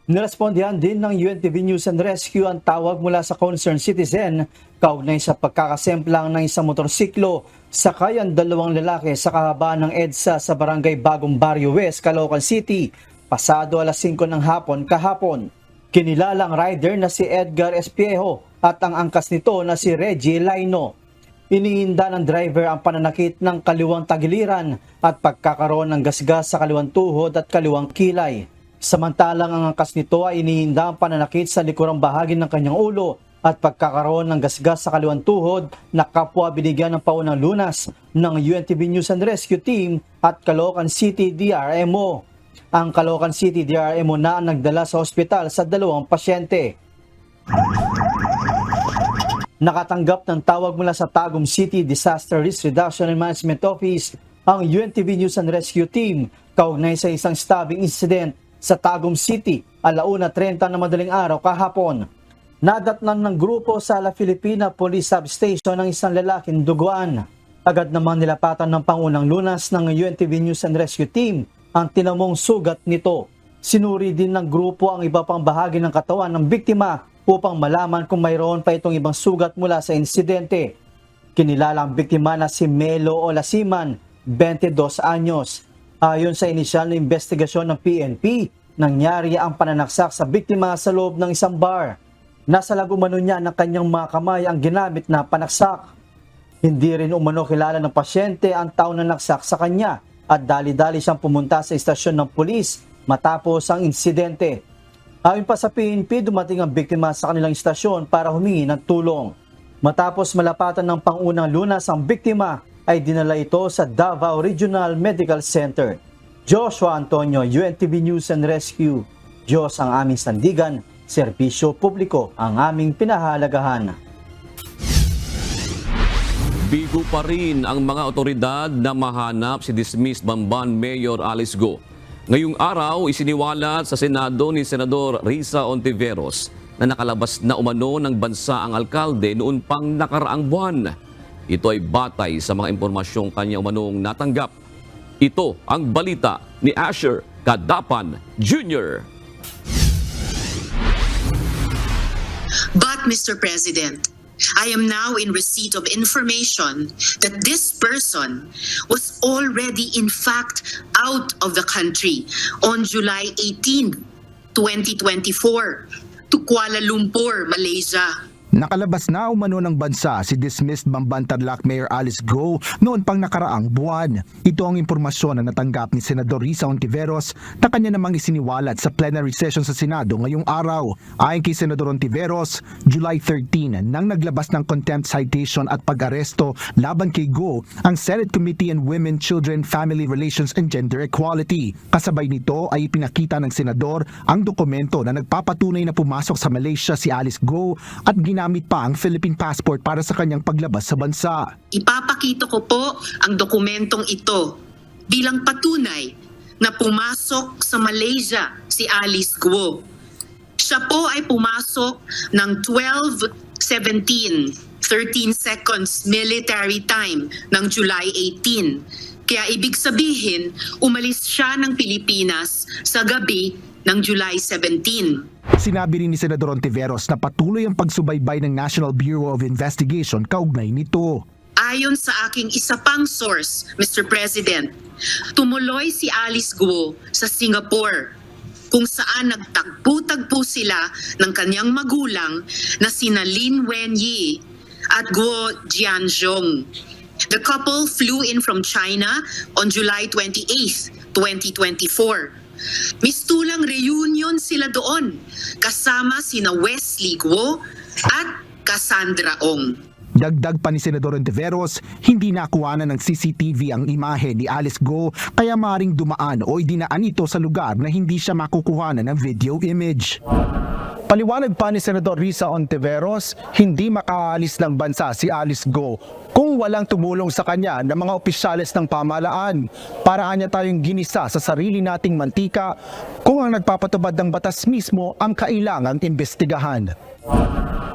Nirespondihan din ng UNTV News and Rescue ang tawag mula sa concerned citizen kaugnay sa pagkakasemplang ng isang motorsiklo sakay ang 2 lalaki sa kahabaan ng EDSA sa Barangay Bagong Barrio West, Caloocan City, pasado alas 5 ng hapon kahapon. Kinilalang rider na si Edgar Espiejo at ang angkas nito na si Reggie Laino. Iniinda ng driver ang pananakit ng kaliwang tagiliran at pagkakaroon ng gasgas sa kaliwang tuhod at kaliwang kilay. Samantalang ang angkas nito ay inihinda ang pananakit sa likurang bahagi ng kanyang ulo at pagkakaroon ng gasgas sa kaliwang tuhod na kapwa binigyan ng paunang lunas ng UNTV News and Rescue Team at Caloocan City DRMO. Ang Caloocan City DRMO na ang nagdala sa ospital sa 2 pasyente. Nakatanggap ng tawag mula sa Tagum City Disaster Risk Reduction and Management Office ang UNTV News and Rescue Team kaugnay sa isang stabbing incident sa Tagum City, 1:30 na madaling araw kahapon. Nadatnan ng grupo sa La Filipina Police Substation ng isang lalaking duguan. Agad namang nilapatan ng pangunang lunas ng UNTV News and Rescue Team ang tinamong sugat nito. Sinuri din ng grupo ang iba pang bahagi ng katawan ng biktima upang malaman kung mayroon pa itong ibang sugat mula sa insidente. Kinilala ang biktima na si Melo Olasiman, 22 anyos. Ayon sa inisyal na investigasyon ng PNP, nangyari ang pananaksak sa biktima sa loob ng isang bar. Nasa lagumano niya ng kanyang mga kamay ang ginamit na panaksak. Hindi rin umano kilala ng pasyente ang tao na naksak sa kanya at dali-dali siyang pumunta sa istasyon ng pulis matapos ang insidente. Ayon pa sa PNP, dumating ang biktima sa kanilang istasyon para humingi ng tulong. Matapos malapatan ng pangunang lunas ang biktima, ay dinala ito sa Davao Regional Medical Center. Joshua Antonio, UNTV News and Rescue. Diyos ang aming sandigan, serbisyo publiko ang aming pinahalagahan. Bigo pa rin ang mga otoridad na mahanap si dismissed Bamban Mayor Alice Go. Ngayong araw, isiniwalat sa Senado ni Senador Risa Ontiveros na nakalabas na umano ng bansa ang alkalde noon pang nakaraang buwan. Ito ay batay sa mga impormasyong kanya umanong natanggap. Ito ang balita ni Asher Kadapan Jr. But Mr. President, I am now in receipt of information that this person was already in fact out of the country on July 18, 2024 to Kuala Lumpur, Malaysia. Nakalabas na umano ng bansa si dismissed Bamban Tarlac Mayor Alice Go noon pang nakaraang buwan. Ito ang impormasyon na natanggap ni Senador Risa Ontiveros na kanya namang isiniwalat sa plenary session sa Senado ngayong araw. Ayon kay Senador Ontiveros, July 13 nang naglabas ng contempt citation at pag-aresto laban kay Go ang Senate Committee on Women, Children, Family Relations and Gender Equality. Kasabay nito ay ipinakita ng senador ang dokumento na nagpapatunay na pumasok sa Malaysia si Alice Go at ginamit pa ang Philippine passport para sa kanyang paglabas sa bansa. Ipapakita ko po ang dokumentong ito bilang patunay na pumasok sa Malaysia si Alice Guo. Siya po ay pumasok ng 12:17, 13 seconds military time ng July 18. Kaya ibig sabihin, umalis siya ng Pilipinas sa gabi ng July 17. Sinabi rin ni Senador Ontiveros na patuloy ang pagsubaybay ng National Bureau of Investigation kaugnay nito. Ayon sa aking isa pang source, Mr. President, tumuloy si Alice Guo sa Singapore kung saan nagtagpo-tagpo sila ng kanyang magulang na sina Lin Wenyi at Guo Jianzhong. The couple flew in from China on July 28, 2024. Mistulang reunion sila doon kasama sina Wesley Guo at Cassandra Ong. Dagdag pa ni Senador Ontiveros, hindi nakuhanan ng CCTV ang imahe ni Alice Go kaya maaaring dumaan o idinaan ito sa lugar na hindi siya makukuhanan ng video image. Paliwanag pa ni Senador Risa Ontiveros, hindi makaalis ng bansa si Alice Go kung walang tumulong sa kanya ng mga opisyales ng pamahalaan. Para niya tayong ginisa sa sarili nating mantika kung ang nagpapatubad ng batas mismo ang kailangang imbestigahan.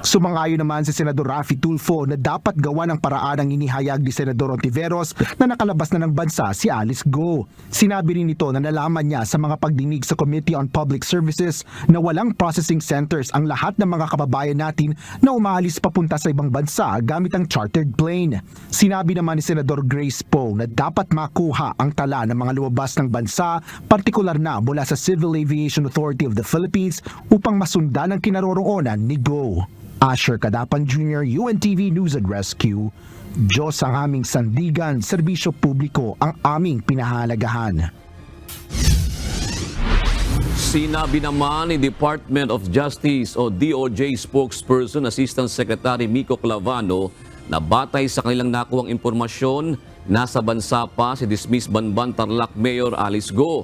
Sumangayon naman si Senador Raffy Tulfo na dapat gawa ng paraan ang inihayag ni Senador Ontiveros na nakalabas na ng bansa si Alice Go. Sinabi rin nito na nalaman niya sa mga pagdinig sa Committee on Public Services na walang processing centers ang lahat ng mga kababayan natin na umaalis papunta sa ibang bansa gamit ang chartered plane. Sinabi naman ni Senador Grace Poe na dapat makuha ang tala ng mga lumabas ng bansa, partikular na mula sa Civil Aviation Authority of the Philippines upang masundan ang kinaroroonan ni Go. Asher Cadapan Jr., UNTV News and Rescue. Diyos ang aming sandigan, serbisyo publiko ang aming pinahalagahan. Sinabi naman ni Department of Justice o DOJ spokesperson Assistant Secretary Miko Clavano na batay sa kanilang nakuwang impormasyon, nasa bansa pa si dismissed Banban Tarlac Mayor Alice Go.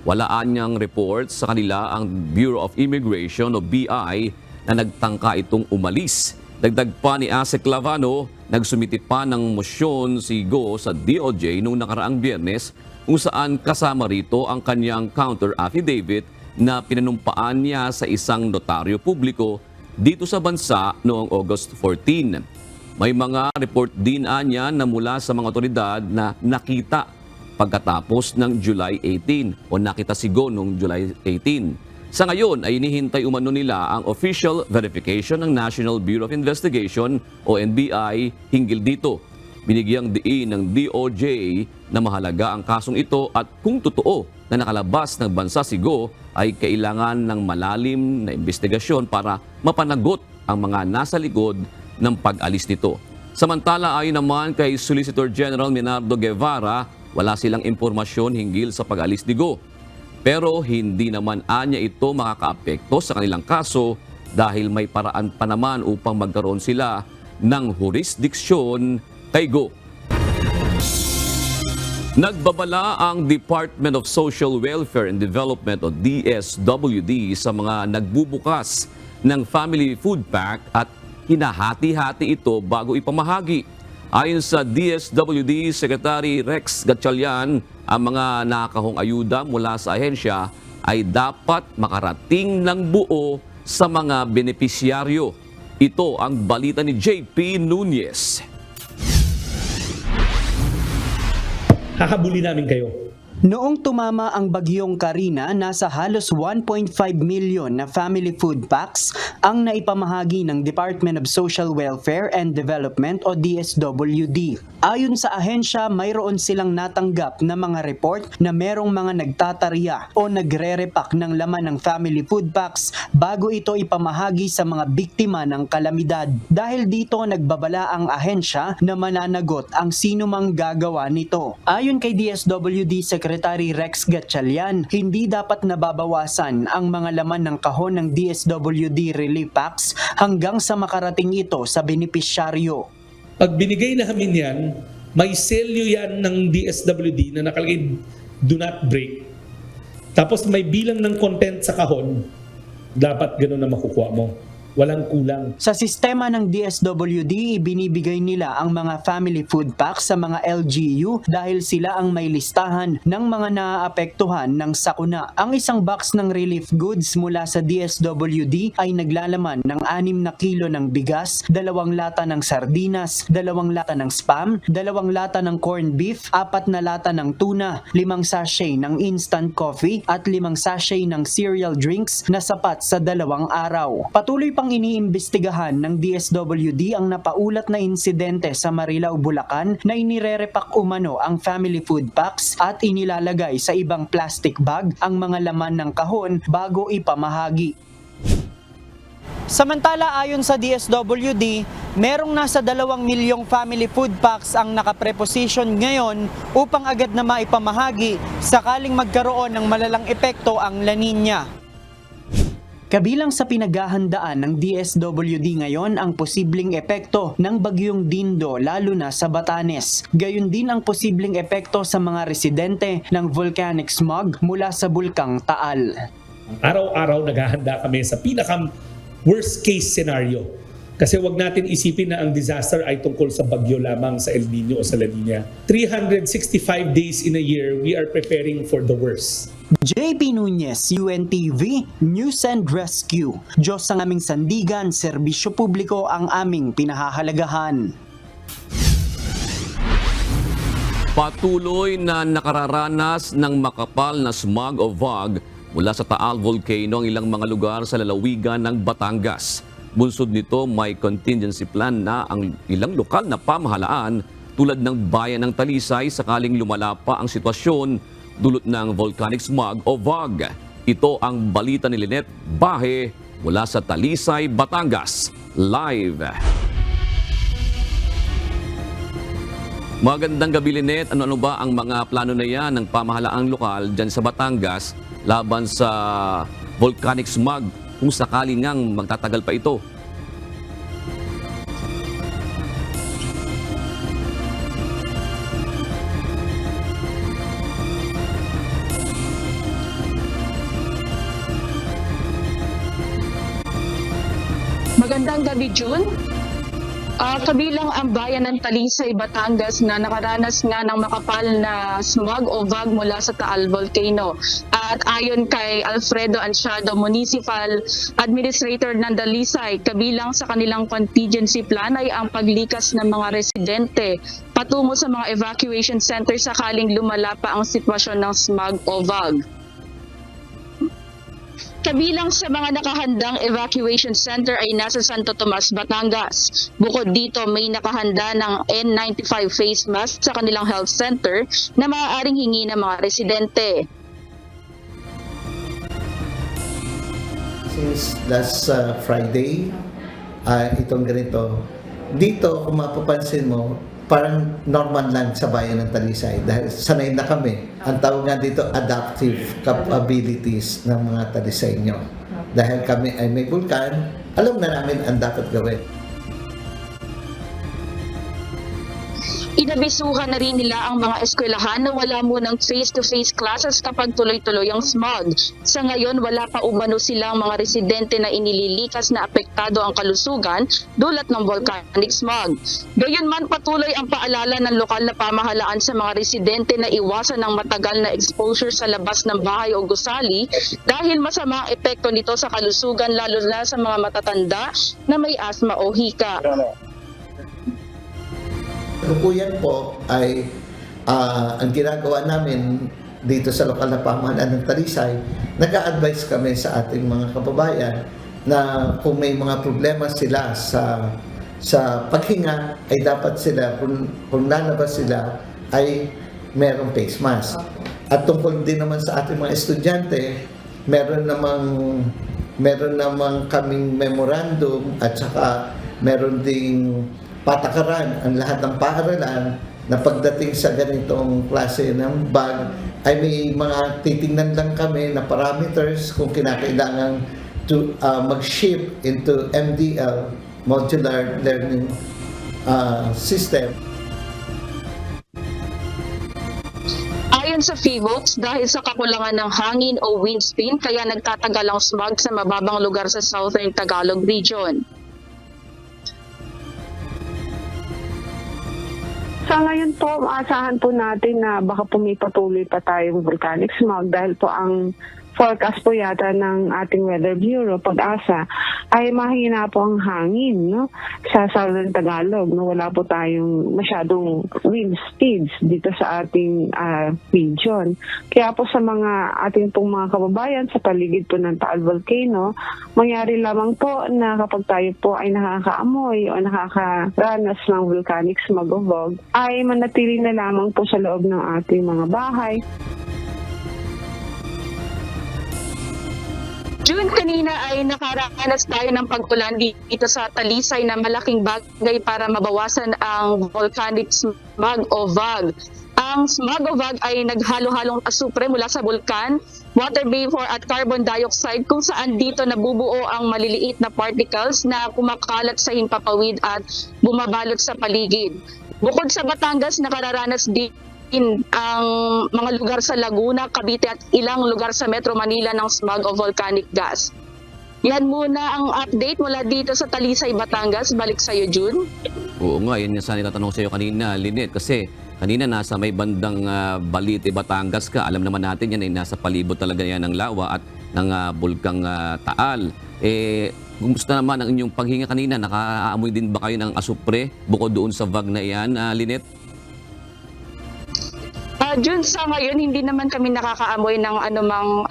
Walaan niyang report sa kanila ang Bureau of Immigration o BI na nagtangka itong umalis. Dagdag pa ni Ase Clavano, nagsumiti pa ng mosyon si Go sa DOJ noong nakaraang Biyernes kung saan kasama rito ang kanyang counter affidavit na pinanumpaan niya sa isang notaryo publiko dito sa bansa noong August 14. May mga report din niya na mula sa mga otoridad na nakita pagkatapos ng July 18 o nakita si Go noong July 18. Sa ngayon ay inihintay umano nila ang official verification ng National Bureau of Investigation o NBI hinggil dito. Binigyang diin ng DOJ na mahalaga ang kasong ito at kung totoo na nakalabas ng bansa si Go ay kailangan ng malalim na investigasyon para mapanagot ang mga nasa likod ng pag-alis nito. Samantala ayon naman kay Solicitor General Menardo Guevara, wala silang impormasyon hinggil sa pag-alis ni Go. Pero hindi naman anya ito makakaapekto sa kanilang kaso dahil may paraan pa naman upang magkaroon sila ng jurisdiksyon kay Go. Nagbabala ang Department of Social Welfare and Development o DSWD sa mga nagbubukas ng family food pack at hinahati-hati ito bago ipamahagi. Ayon sa DSWD Secretary Rex Gatchalian, ang mga nakakahong ayuda mula sa ahensya ay dapat makarating ng buo sa mga benepisyaryo. Ito ang balita ni JP Nunez. Hahabulin namin kayo. Noong tumama ang bagyong Karina, nasa halos 1.5 million na family food packs ang naipamahagi ng Department of Social Welfare and Development o DSWD. Ayon sa ahensya, mayroon silang natanggap na mga report na merong mga nagtatarya o nagre-repack ng laman ng family food packs bago ito ipamahagi sa mga biktima ng kalamidad. Dahil dito nagbabala ang ahensya na mananagot ang sinumang gagawa nito. Ayon kay DSWD Secretary Rex Gatchalian, hindi dapat nababawasan ang mga laman ng kahon ng DSWD relief packs hanggang sa makarating ito sa benepisyaryo. Pag binigay namin yan, may selyo yan ng DSWD na nakalagay do not break. Tapos may bilang ng content sa kahon, dapat gano'n na makukuha mo. Walang kulang. Sa sistema ng DSWD, ibinibigay nila ang mga family food packs sa mga LGU dahil sila ang may listahan ng mga naaapektuhan ng sakuna. Ang isang box ng relief goods mula sa DSWD ay naglalaman ng 6 na kilo ng bigas, 2 lata ng sardinas, 2 lata ng spam, 2 lata ng corned beef, 4 na lata ng tuna, 5 sachet ng instant coffee at 5 sachet ng cereal drinks na sapat sa 2 araw. Patuloy pang iniimbestigahan ng DSWD ang napaulat na insidente sa Marilao, Bulacan na inire-repack umano ang family food packs at inilalagay sa ibang plastic bag ang mga laman ng kahon bago ipamahagi. Samantala ayon sa DSWD, merong nasa 2 milyong family food packs ang nakapreposition ngayon upang agad na maipamahagi sakaling magkaroon ng malalang epekto ang La Nina. Kabilang sa pinaghahandaan ng DSWD ngayon ang posibleng epekto ng bagyong Dindo lalo na sa Batanes. Gayon din ang posibleng epekto sa mga residente ng volcanic smog mula sa Bulkang Taal. araw-araw naghahanda kami sa pinaka worst case scenario. Kasi wag natin isipin na ang disaster ay tungkol sa bagyo lamang, sa El Nino o sa La Nina. 365 days in a year, we are preparing for the worst. JP Nunez, UNTV, News and Rescue. Diyos ang aming sandigan, serbisyo publiko ang aming pinahahalagahan. Patuloy na nakararanas ng makapal na smog o fog mula sa Taal Volcano ang ilang mga lugar sa lalawigan ng Batangas. Bunsod nito, may contingency plan na ang ilang lokal na pamahalaan tulad ng bayan ng Talisay sakaling lumala pa ang sitwasyon dulot ng volcanic smog o fog. Ito ang balita ni Lynette Bahe mula sa Talisay, Batangas. Live. Magandang gabi, Lynette. Ano ba ang mga plano na yan ng pamahalaang lokal dyan sa Batangas laban sa volcanic smog kung sakali ngang magtatagal pa ito? Magandang gabi, June. Kabilang ang bayan ng Talisay, Batangas na nakaranas nga ng makapal na smog o fog mula sa Taal Volcano. At ayon kay Alfredo Ansiado, Municipal Administrator ng Talisay, kabilang sa kanilang contingency plan ay ang paglikas ng mga residente patungo sa mga evacuation center sakaling lumala pa ang sitwasyon ng smog o fog. Kabilang sa mga nakahandang evacuation center ay nasa Santo Tomas, Batangas. Bukod dito, may nakahanda ng N95 face mask sa kanilang health center na maaaring hingi ng mga residente. Since last Friday, itong ganito, dito kung mapapansin mo, parang normal lang sa bayan ng Talisay dahil sanay na kami. Ang tawag nga dito, adaptive capabilities ng mga Talisaynyo. Dahil kami ay may vulkan, alam na namin ang dapat gawin. Inabisuhan na rin nila ang mga eskwelahan na wala munang face-to-face classes kapag tuloy-tuloy ang smog. Sa ngayon, wala pa umano silang mga residente na inililikas na apektado ang kalusugan dulot ng volcanic smog. Gayunman, patuloy ang paalala ng lokal na pamahalaan sa mga residente na iwasan ang matagal na exposure sa labas ng bahay o gusali dahil masama ang epekto nito sa kalusugan lalo na sa mga matatanda na may asma o hika. Lukuyan po ay ang ginagawa namin dito sa lokal na pamahalaan ng Talisay, nag-a-advise kami sa ating mga kababayan na kung may mga problema sila sa paghinga ay dapat sila, kung lalabas sila ay merong face mask. At tungkol din naman sa ating mga estudyante, meron namang kaming memorandum at saka meron ding patakaran ang lahat ng paaralan na pagdating sa ganitong klase ng bag ay may mga titingnan lang kami na parameters kung kinakailangan to mag-ship into MDL, Modular Learning System. Ayon sa PHIVOLTS, dahil sa kakulangan ng hangin o wind speed, kaya nagtatagal ang smog sa mababang lugar sa Southern Tagalog Region. Sa ngayon po, maasahan po natin na baka pumipatuloy pa tayong volcanic smog dahil po ang forecast po yata ng ating Weather Bureau, Pag-asa, ay mahina po ang hangin, no? Sa Southern Tagalog. No? Wala po tayong masyadong wind speeds dito sa ating region. Kaya po sa mga ating pong mga kababayan sa paligid po ng Taal Volcano, mangyari lamang po na kapag tayo po ay nakakaamoy o nakakaranas ng volcanic smog o fog, ay manatili na lamang po sa loob ng ating mga bahay. June, kanina ay nakaranas tayo ng pag-ulan dito sa Talisay na malaking bagay para mabawasan ang volcanic smog o fog. Ang smog o fog ay naghalo-halong asupre mula sa bulkan, water vapor at carbon dioxide kung saan dito nabubuo ang maliliit na particles na kumakalat sa himpapawid at bumabalot sa paligid. Bukod sa Batangas, nakararanas dito ang mga lugar sa Laguna, Cavite at ilang lugar sa Metro Manila ng smog o volcanic gas. Yan muna ang update mula dito sa Talisay, Batangas. Balik sa iyo, June. Oo nga, yun yung sana tatanong sa iyo kanina, Lynette, kasi kanina nasa may bandang Balite, Batangas ka. Alam naman natin yan ay nasa palibot talaga yan ng lawa at ng bulkang Taal. Kumusta naman ang inyong paghinga kanina? Nakaamoy din ba kayo ng asupre bukod doon sa VAG na iyan, Lynette? June, sa ngayon hindi naman kami nakakaamoy ng anumang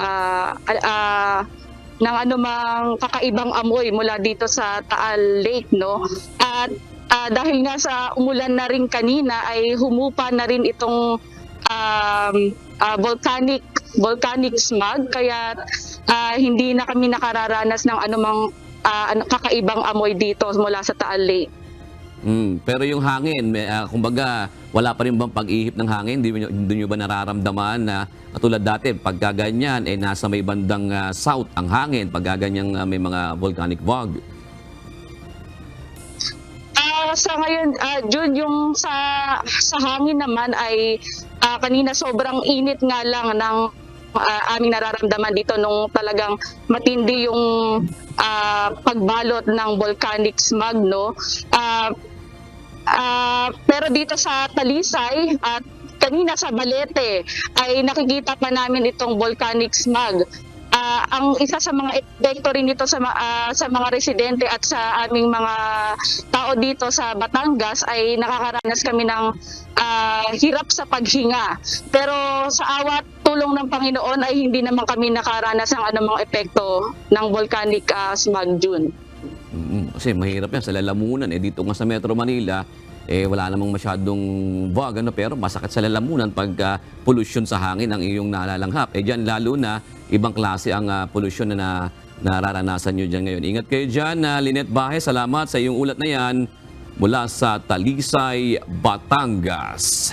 kakaibang amoy mula dito sa Taal Lake, no? At dahil nga sa umulan na rin kanina ay humupa na rin itong volcanic smog, kaya hindi na kami nakararanas ng anumang kakaibang amoy dito mula sa Taal Lake. Pero yung hangin, kumbaga, wala pa rin bang pag-ihip ng hangin? Hindi nyo ba nararamdaman na katulad dati, pagka ganyan, nasa may bandang south ang hangin, pagka ganyang may mga volcanic fog? Sa ngayon, June, yung sa hangin naman ay kanina sobrang init nga lang ng aming nararamdaman dito nung talagang matindi yung pagbalot ng volcanic smog, no? Pero dito sa Talisay at kanina sa Balete ay nakikita pa namin itong volcanic smog. Ang isa sa mga epekto rin dito sa mga residente at sa aming mga tao dito sa Batangas ay nakakaranas kami ng hirap sa paghinga. Pero sa awat tulong ng Panginoon ay hindi naman kami nakaranas ng anumang epekto ng volcanic smog, June. Kasi mahirap yan sa lalamunan. Dito nga sa Metro Manila, wala namang masyadong fog, pero masakit sa lalamunan pag pollution sa hangin ang iyong nalalanghap. Diyan lalo na ibang klase ang pollution na nararanasan nyo dyan ngayon. Ingat kayo dyan, Lynette Bahe. Salamat sa iyong ulat na yan mula sa Talisay, Batangas.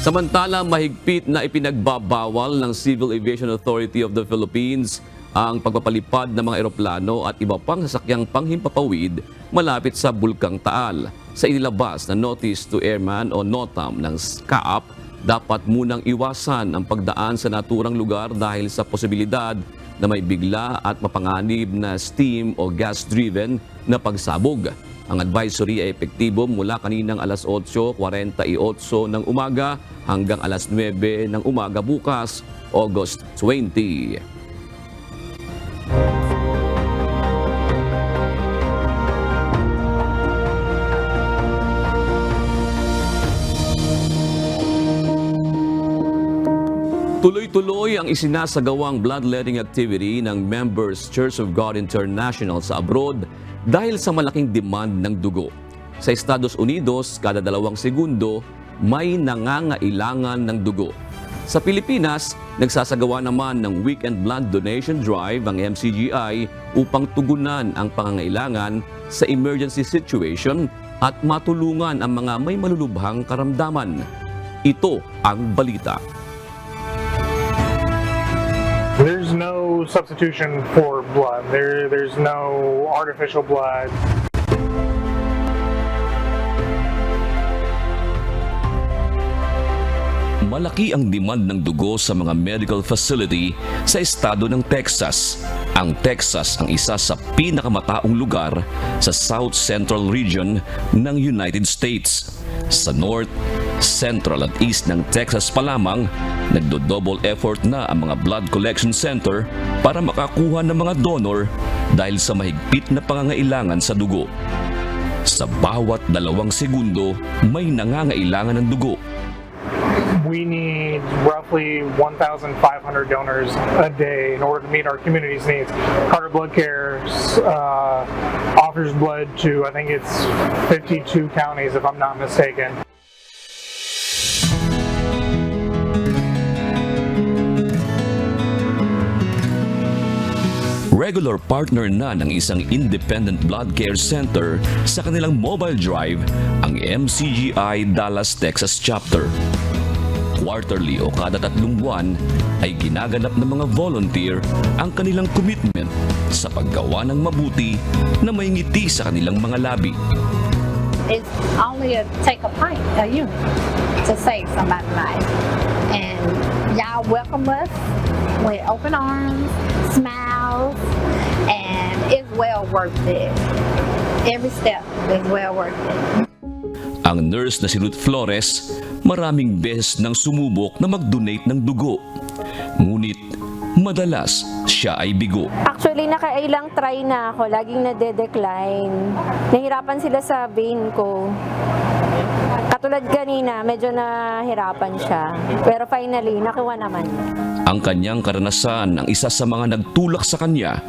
Samantala, mahigpit na ipinagbabawal ng Civil Aviation Authority of the Philippines ang pagpapalipad ng mga eroplano at iba pang sasakyang panghimpapawid malapit sa Bulkang Taal. Sa inilabas na Notice to Airman o NOTAM ng SCAAP, dapat munang iwasan ang pagdaan sa naturang lugar dahil sa posibilidad na may bigla at mapanganib na steam o gas-driven na pagsabog. Ang advisory ay epektibo mula kaninang alas 8:48 ng umaga hanggang alas 9 ng umaga bukas, August 20. Tuloy-tuloy ang isinasagawang bloodletting activity ng Members Church of God International sa abroad dahil sa malaking demand ng dugo. Sa Estados Unidos, kada 2 segundo, may nangangailangan ng dugo. Sa Pilipinas, nagsasagawa naman ng Weekend Blood Donation Drive ang MCGI upang tugunan ang pangangailangan sa emergency situation at matulungan ang mga may malulubhang karamdaman. Ito ang balita. There's no substitution for blood. There's no artificial blood. Malaki ang demand ng dugo sa mga medical facility sa estado ng Texas. Ang Texas ang isa sa pinakamataong lugar sa South Central region ng United States. Sa North, Central at East ng Texas pa lamang, nagdo-double effort na ang mga blood collection center para makakuha ng mga donor dahil sa mahigpit na pangangailangan sa dugo. Sa bawat 2 segundo, may nangangailangan ng dugo. We need roughly 1,500 donors a day in order to meet our community's needs. Carter Blood Care offers blood to, I think it's 52 counties, if I'm not mistaken. Regular partner na ng isang independent blood care center sa kanilang mobile drive, ang MCGI Dallas, Texas chapter. Quarterly o kada 3 buwan ay ginaganap ng mga volunteer ang kanilang commitment sa paggawa ng mabuti na may ngiti sa kanilang mga labi. It's only take a pint, a unit. to save somebody's life. And y'all welcome us with open arms, smiles, and it's well worth it. Every step is well worth it. Ang nurse na si Ruth Flores, maraming beses nang sumubok na mag-donate ng dugo. Ngunit madalas siya ay bigo. Actually, nakailang try na ako. Laging nade-decline. Nahirapan sila sa vein ko. Katulad kanina, medyo nahirapan siya. Pero finally, nakuha naman. Ang kanyang karanasan ang isa sa mga nagtulak sa kanya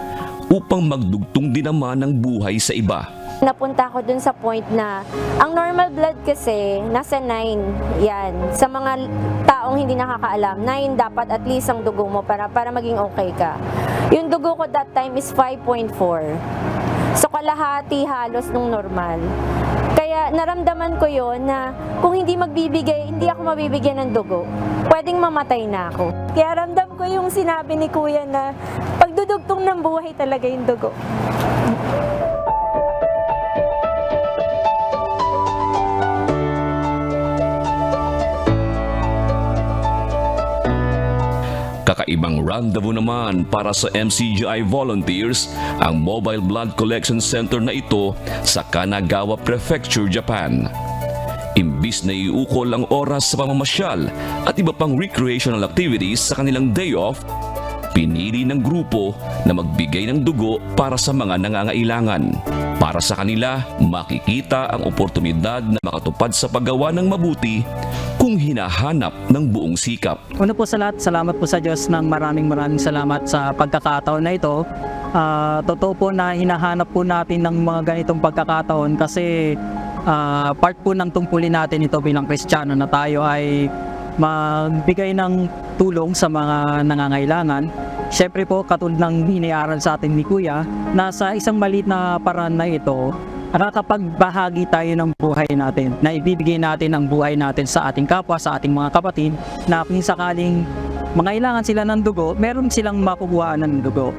upang magdugtong din naman ng buhay sa iba. Napunta ako dun sa point na ang normal blood kasi nasa 9 yan. Sa mga taong hindi nakakaalam, 9 dapat at least ang dugo mo para maging okay ka. Yung dugo ko that time is 5.4. So kalahati halos nung normal. Kaya naramdaman ko yon na kung hindi ako mabibigyan ng dugo, pwedeng mamatay na ako. Kaya ramdam ko yung sinabi ni Kuya na pagdudugtong ng buhay talaga yung dugo. Kakaibang rendezvous naman para sa MCGI volunteers ang Mobile Blood Collection Center na ito sa Kanagawa Prefecture, Japan. Imbis na iukol ang oras sa pamamasyal at iba pang recreational activities sa kanilang day off, pinili ng grupo na magbigay ng dugo para sa mga nangangailangan. Para sa kanila, makikita ang oportunidad na makatupad sa paggawa ng mabuti kung hinahanap ng buong sikap. Una po sa lahat, salamat po sa Diyos ng maraming salamat sa pagkakataon na ito. Totoo po na hinahanap po natin ng mga ganitong pagkakataon kasi part po ng tungkulin natin ito bilang Kristiyano na tayo ay magbigay ng tulong sa mga nangangailangan. Siyempre po, katulad ng iniaral sa atin ni Kuya, na sa isang maliit na paraan na ito, nakakapagbahagi tayo ng buhay natin, na ibibigay natin ang buhay natin sa ating kapwa, sa ating mga kapatid, na kung sakaling mangailangan sila ng dugo, meron silang makukuhaan ng dugo.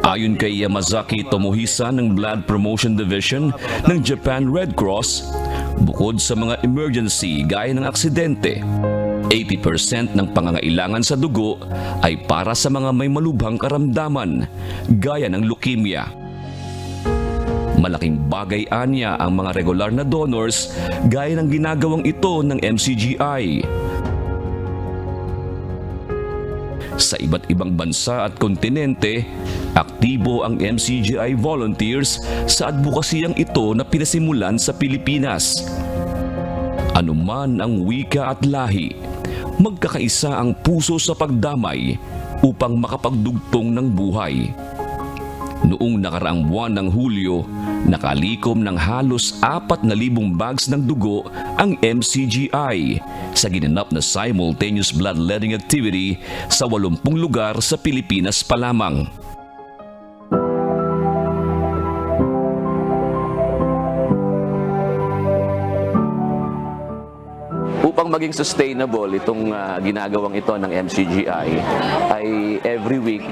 Ayon kay Yamazaki Tomohisa ng Blood Promotion Division ng Japan Red Cross, bukod sa mga emergency gaya ng aksidente, 80% ng pangangailangan sa dugo ay para sa mga may malubhang karamdaman gaya ng leukemia. Malaking bagay anya ang mga regular na donors gaya ng ginagawang ito ng MCGI. Sa iba't ibang bansa at kontinente, aktibo ang MCGI volunteers sa advokasiyang ito na pinasimulan sa Pilipinas. Anuman ang wika at lahi, magkakaisa ang puso sa pagdamay upang makapagdugtong ng buhay. Noong nakaraang buwan ng Hulyo, nakalikom ng halos 4,000 bags ng dugo ang MCGI sa ginanap na simultaneous bloodletting activity sa 80 lugar sa Pilipinas pa lamang. Upang maging sustainable itong ginagawang ito ng MCGI ay every week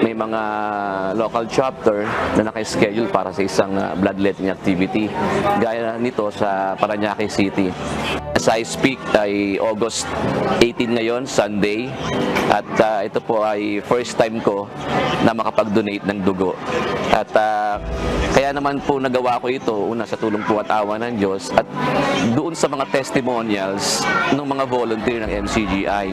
may mga local chapter na naka-schedule para sa isang bloodletting activity gaya nito sa Parañaque City. As I speak ay August 18 ngayon, Sunday, at ito po ay first time ko na makapag-donate ng dugo. At kaya naman po nagawa ko ito una sa tulong po at awa ng Diyos at doon sa mga testimonials ng mga volunteer ng MCGI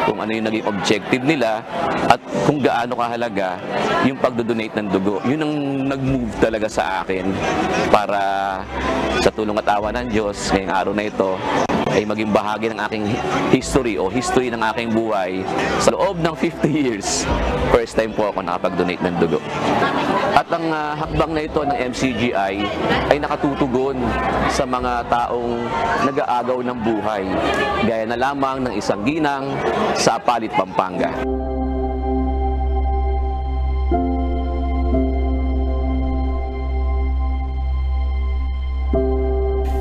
kung ano yung naging objective nila at kung gaano kahalaga yung pagdodonate ng dugo. Yun ang nag-move talaga sa akin para sa tulong at awa ng Diyos ngayong araw na ito ay maging bahagi ng aking history o history ng aking buhay sa loob ng 50 years. First time po ako nakapag-donate ng dugo. At ang hakbang na ito ng MCGI ay nakatutugon sa mga taong nag-aagaw ng buhay, gaya na lamang ng isang ginang sa Apalit, Pampanga.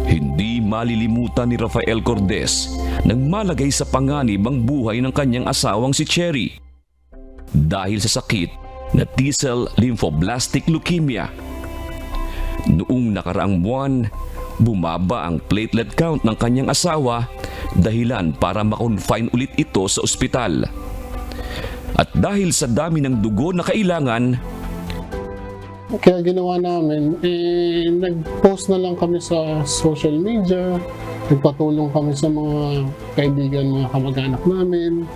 Hindi malilimutan ni Rafael Cordes nang malagay sa panganib ang buhay ng kanyang asawang si Cherry dahil sa sakit na T-cell lymphoblastic leukemia. Noong nakaraang buwan, bumaba ang platelet count ng kanyang asawa, dahilan para makonfine ulit ito sa ospital. At dahil sa dami ng dugo na kailangan, kaya ginawa namin, nag-post na lang kami sa social media, nagpatulong kami sa mga kaibigan, mga kamag-anak namin,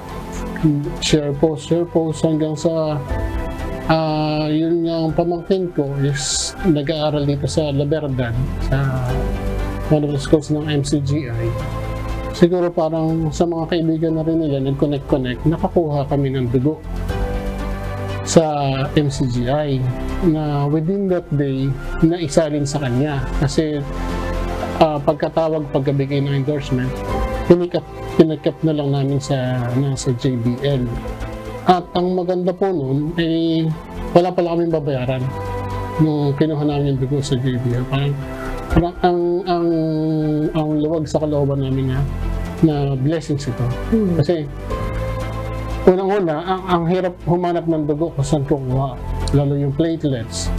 share post hanggang sa yun yung pamangkin ko is nag-aaral dito sa La Verdad, sa one of the schools ng MCGI. Siguro parang sa mga kaibigan na rin nila, nag-connect, nakakuha kami ng dugo sa MCGI na within that day na isalin sa kanya kasi pagkabigay ng endorsement, pinikap na lang namin sa JBL. At ang maganda po noon ay wala pala kaming babayaran nung kinuha namin yung dugo sa JBL. Parang ang luwag sa kalooban namin na blessings ito. Kasi unang-una, ang hirap humanap ng dugo kung saan kukuha, lalo yung platelets.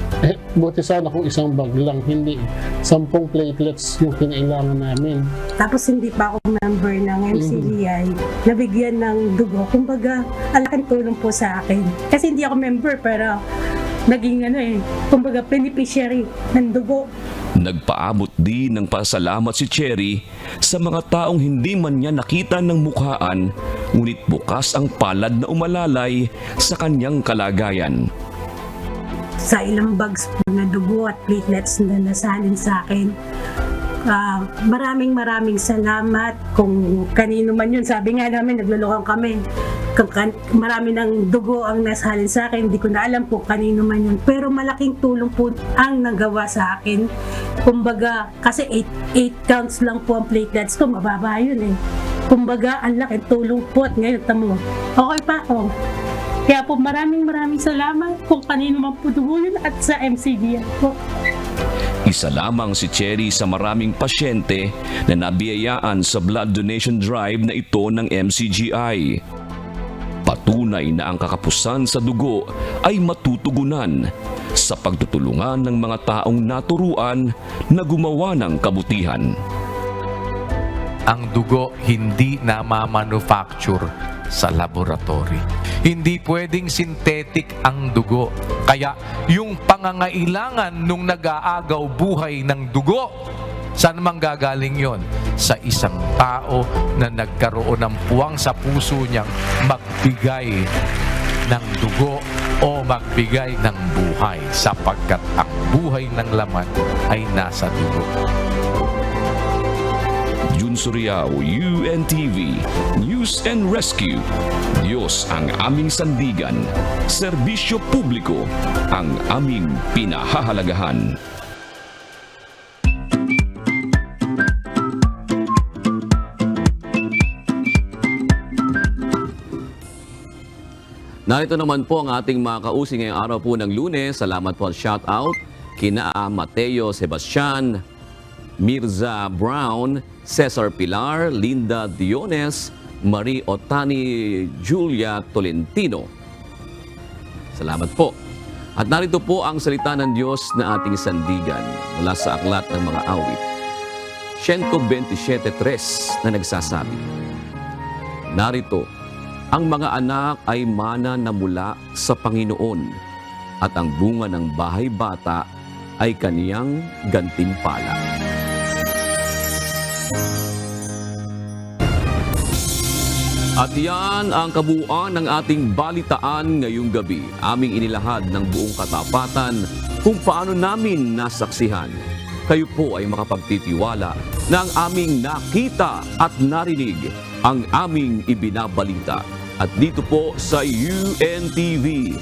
Buti sana kung isang bag lang, hindi. 10 platelets yung kinailangan namin. Tapos hindi pa ako member ng MCGI, nabigyan ng dugo. Kumbaga, ang laking tulong po sa akin. Kasi hindi ako member, pero naging kumbaga beneficiary ng dugo. nagpaabot din ng pasalamat si Cherry sa mga taong hindi man niya nakita ng mukhaan, ngunit bukas ang palad na umalalay sa kanyang kalagayan. Sa ilang bags po na dugo at platelets na nasalin sa akin, maraming salamat kung kanino man yun. Sabi nga namin, naglulukan kami. Marami ng dugo ang nasalin sa akin, hindi ko na alam po kanino man yun. Pero malaking tulong po ang nagawa sa akin. Kumbaga, kasi 8 counts lang po ang platelets ko, mababa yun eh. Kumbaga, ang laking tulong po at ngayon, tamo, okay pa ako. Kaya po maraming salamat kung kanino man po dugo yun at sa MCGI po. Isa lamang si Cherry sa maraming pasyente na nabiyayaan sa blood donation drive na ito ng MCGI. Patunay na ang kakapusan sa dugo ay matutugunan sa pagtutulungan ng mga taong naturuan na gumawa ng kabutihan. Ang dugo hindi na ma-manufacture sa laboratory. Hindi pwedeng synthetic ang dugo. Kaya yung pangangailangan nung nag-aagaw buhay ng dugo, saan mang gagaling yon? Sa isang tao na nagkaroon ng puwang sa puso niyang magbigay ng dugo o magbigay ng buhay, sapagkat ang buhay ng laman ay nasa dugo. Jun Suriao, UNTV, News and Rescue. Diyos ang aming sandigan, serbisyo publiko ang aming pinahahalagahan. Narito naman po ang ating mga kausing ngayong araw po ng Lunes. Salamat po at shout out kina Mateo Sebastian, Mirza Brown, Cesar Pilar, Linda Diones, Marie Otani, Julia Tolentino. Salamat po. At narito po ang salita ng Diyos na ating sandigan mula sa aklat ng mga awit. 127:3 na nagsasabi, narito, ang mga anak ay mana na mula sa Panginoon at ang bunga ng bahay bata ay kaniyang gantimpala. At yan ang kabuuan ng ating balitaan ngayong gabi. Aming inilahad ng buong katapatan kung paano namin nasaksihan. Kayo po ay makapagtitiwala na ang aming nakita at narinig ang aming ibinabalita. At dito po sa UNTV,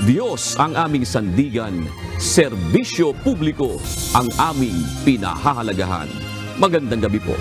Diyos ang aming sandigan, serbisyo publiko ang aming pinahahalagahan. Magandang gabi po.